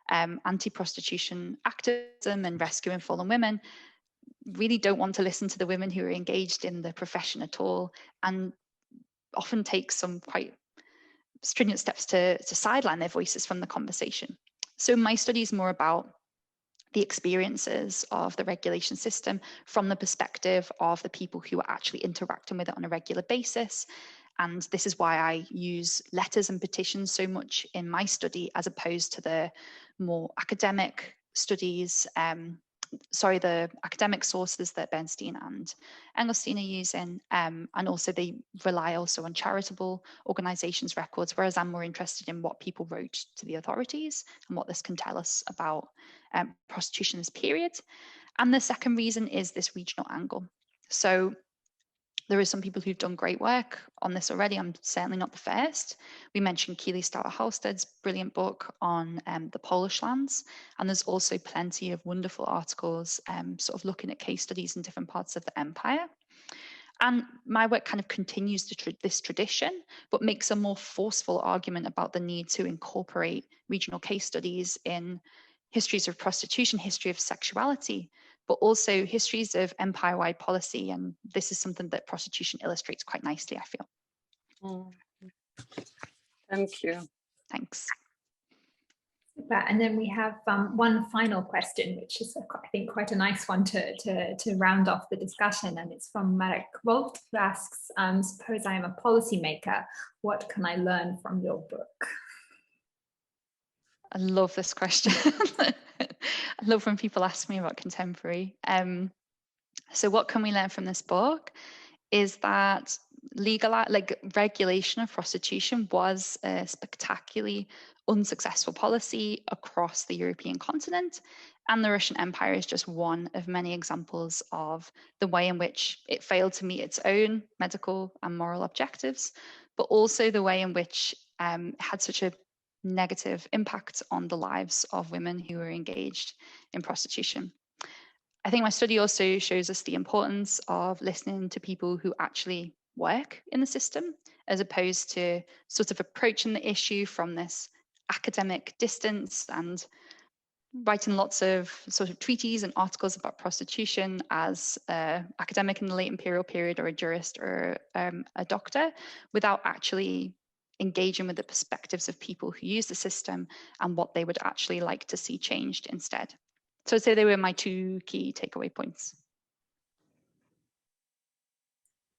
C: anti-prostitution activism and rescuing fallen women really don't want to listen to the women who are engaged in the profession at all, and often take some quite stringent steps to sideline their voices from the conversation. So my study is more about the experiences of the regulation system from the perspective of the people who are actually interacting with it on a regular basis. And this is why I use letters and petitions so much in my study, as opposed to the more academic studies, the academic sources that Bernstein and Engelstein are using, and also they rely also on charitable organizations' records, whereas I'm more interested in what people wrote to the authorities and what this can tell us about prostitution in this period. And the second reason is this regional angle. So there are some people who've done great work on this already. I'm certainly not the first. We mentioned Keely Stauer-Halsted's brilliant book on the Polish lands. And there's also plenty of wonderful articles sort of looking at case studies in different parts of the empire. And my work kind of continues this tradition, but makes a more forceful argument about the need to incorporate regional case studies in histories of prostitution, history of sexuality, but also histories of empire-wide policy. And this is something that prostitution illustrates quite nicely, I feel.
H: Thank you.
C: Thanks.
A: And then we have one final question, which is, I think, quite a nice one to round off the discussion. And it's from Marek Wolt, who asks, suppose I am a policymaker, what can I learn from your book?
C: I love this question. I love when people ask me about contemporary. So what can we learn from this book is that regulation of prostitution was a spectacularly unsuccessful policy across the European continent. And the Russian Empire is just one of many examples of the way in which it failed to meet its own medical and moral objectives, but also the way in which it had such a negative impact on the lives of women who were engaged in prostitution. I think my study also shows us the importance of listening to people who actually work in the system, as opposed to sort of approaching the issue from this academic distance and writing lots of sort of treatises and articles about prostitution as an academic in the late imperial period, or a jurist, or a doctor, without actually engaging with the perspectives of people who use the system and what they would actually like to see changed instead. So I'd say they were my two key takeaway points.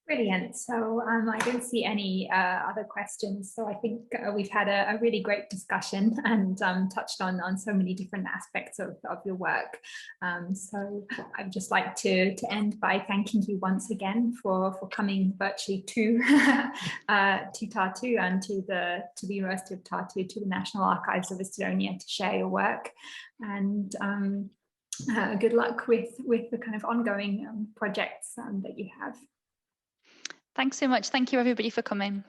A: Brilliant. So I don't see any other questions. So I think we've had a really great discussion and touched on so many different aspects of your work. So I'd just like to end by thanking you once again for coming virtually to Tartu and to the University of Tartu, to the National Archives of Estonia, to share your work. And good luck with the kind of ongoing projects that you have.
C: Thanks so much. Thank you, everybody, for coming.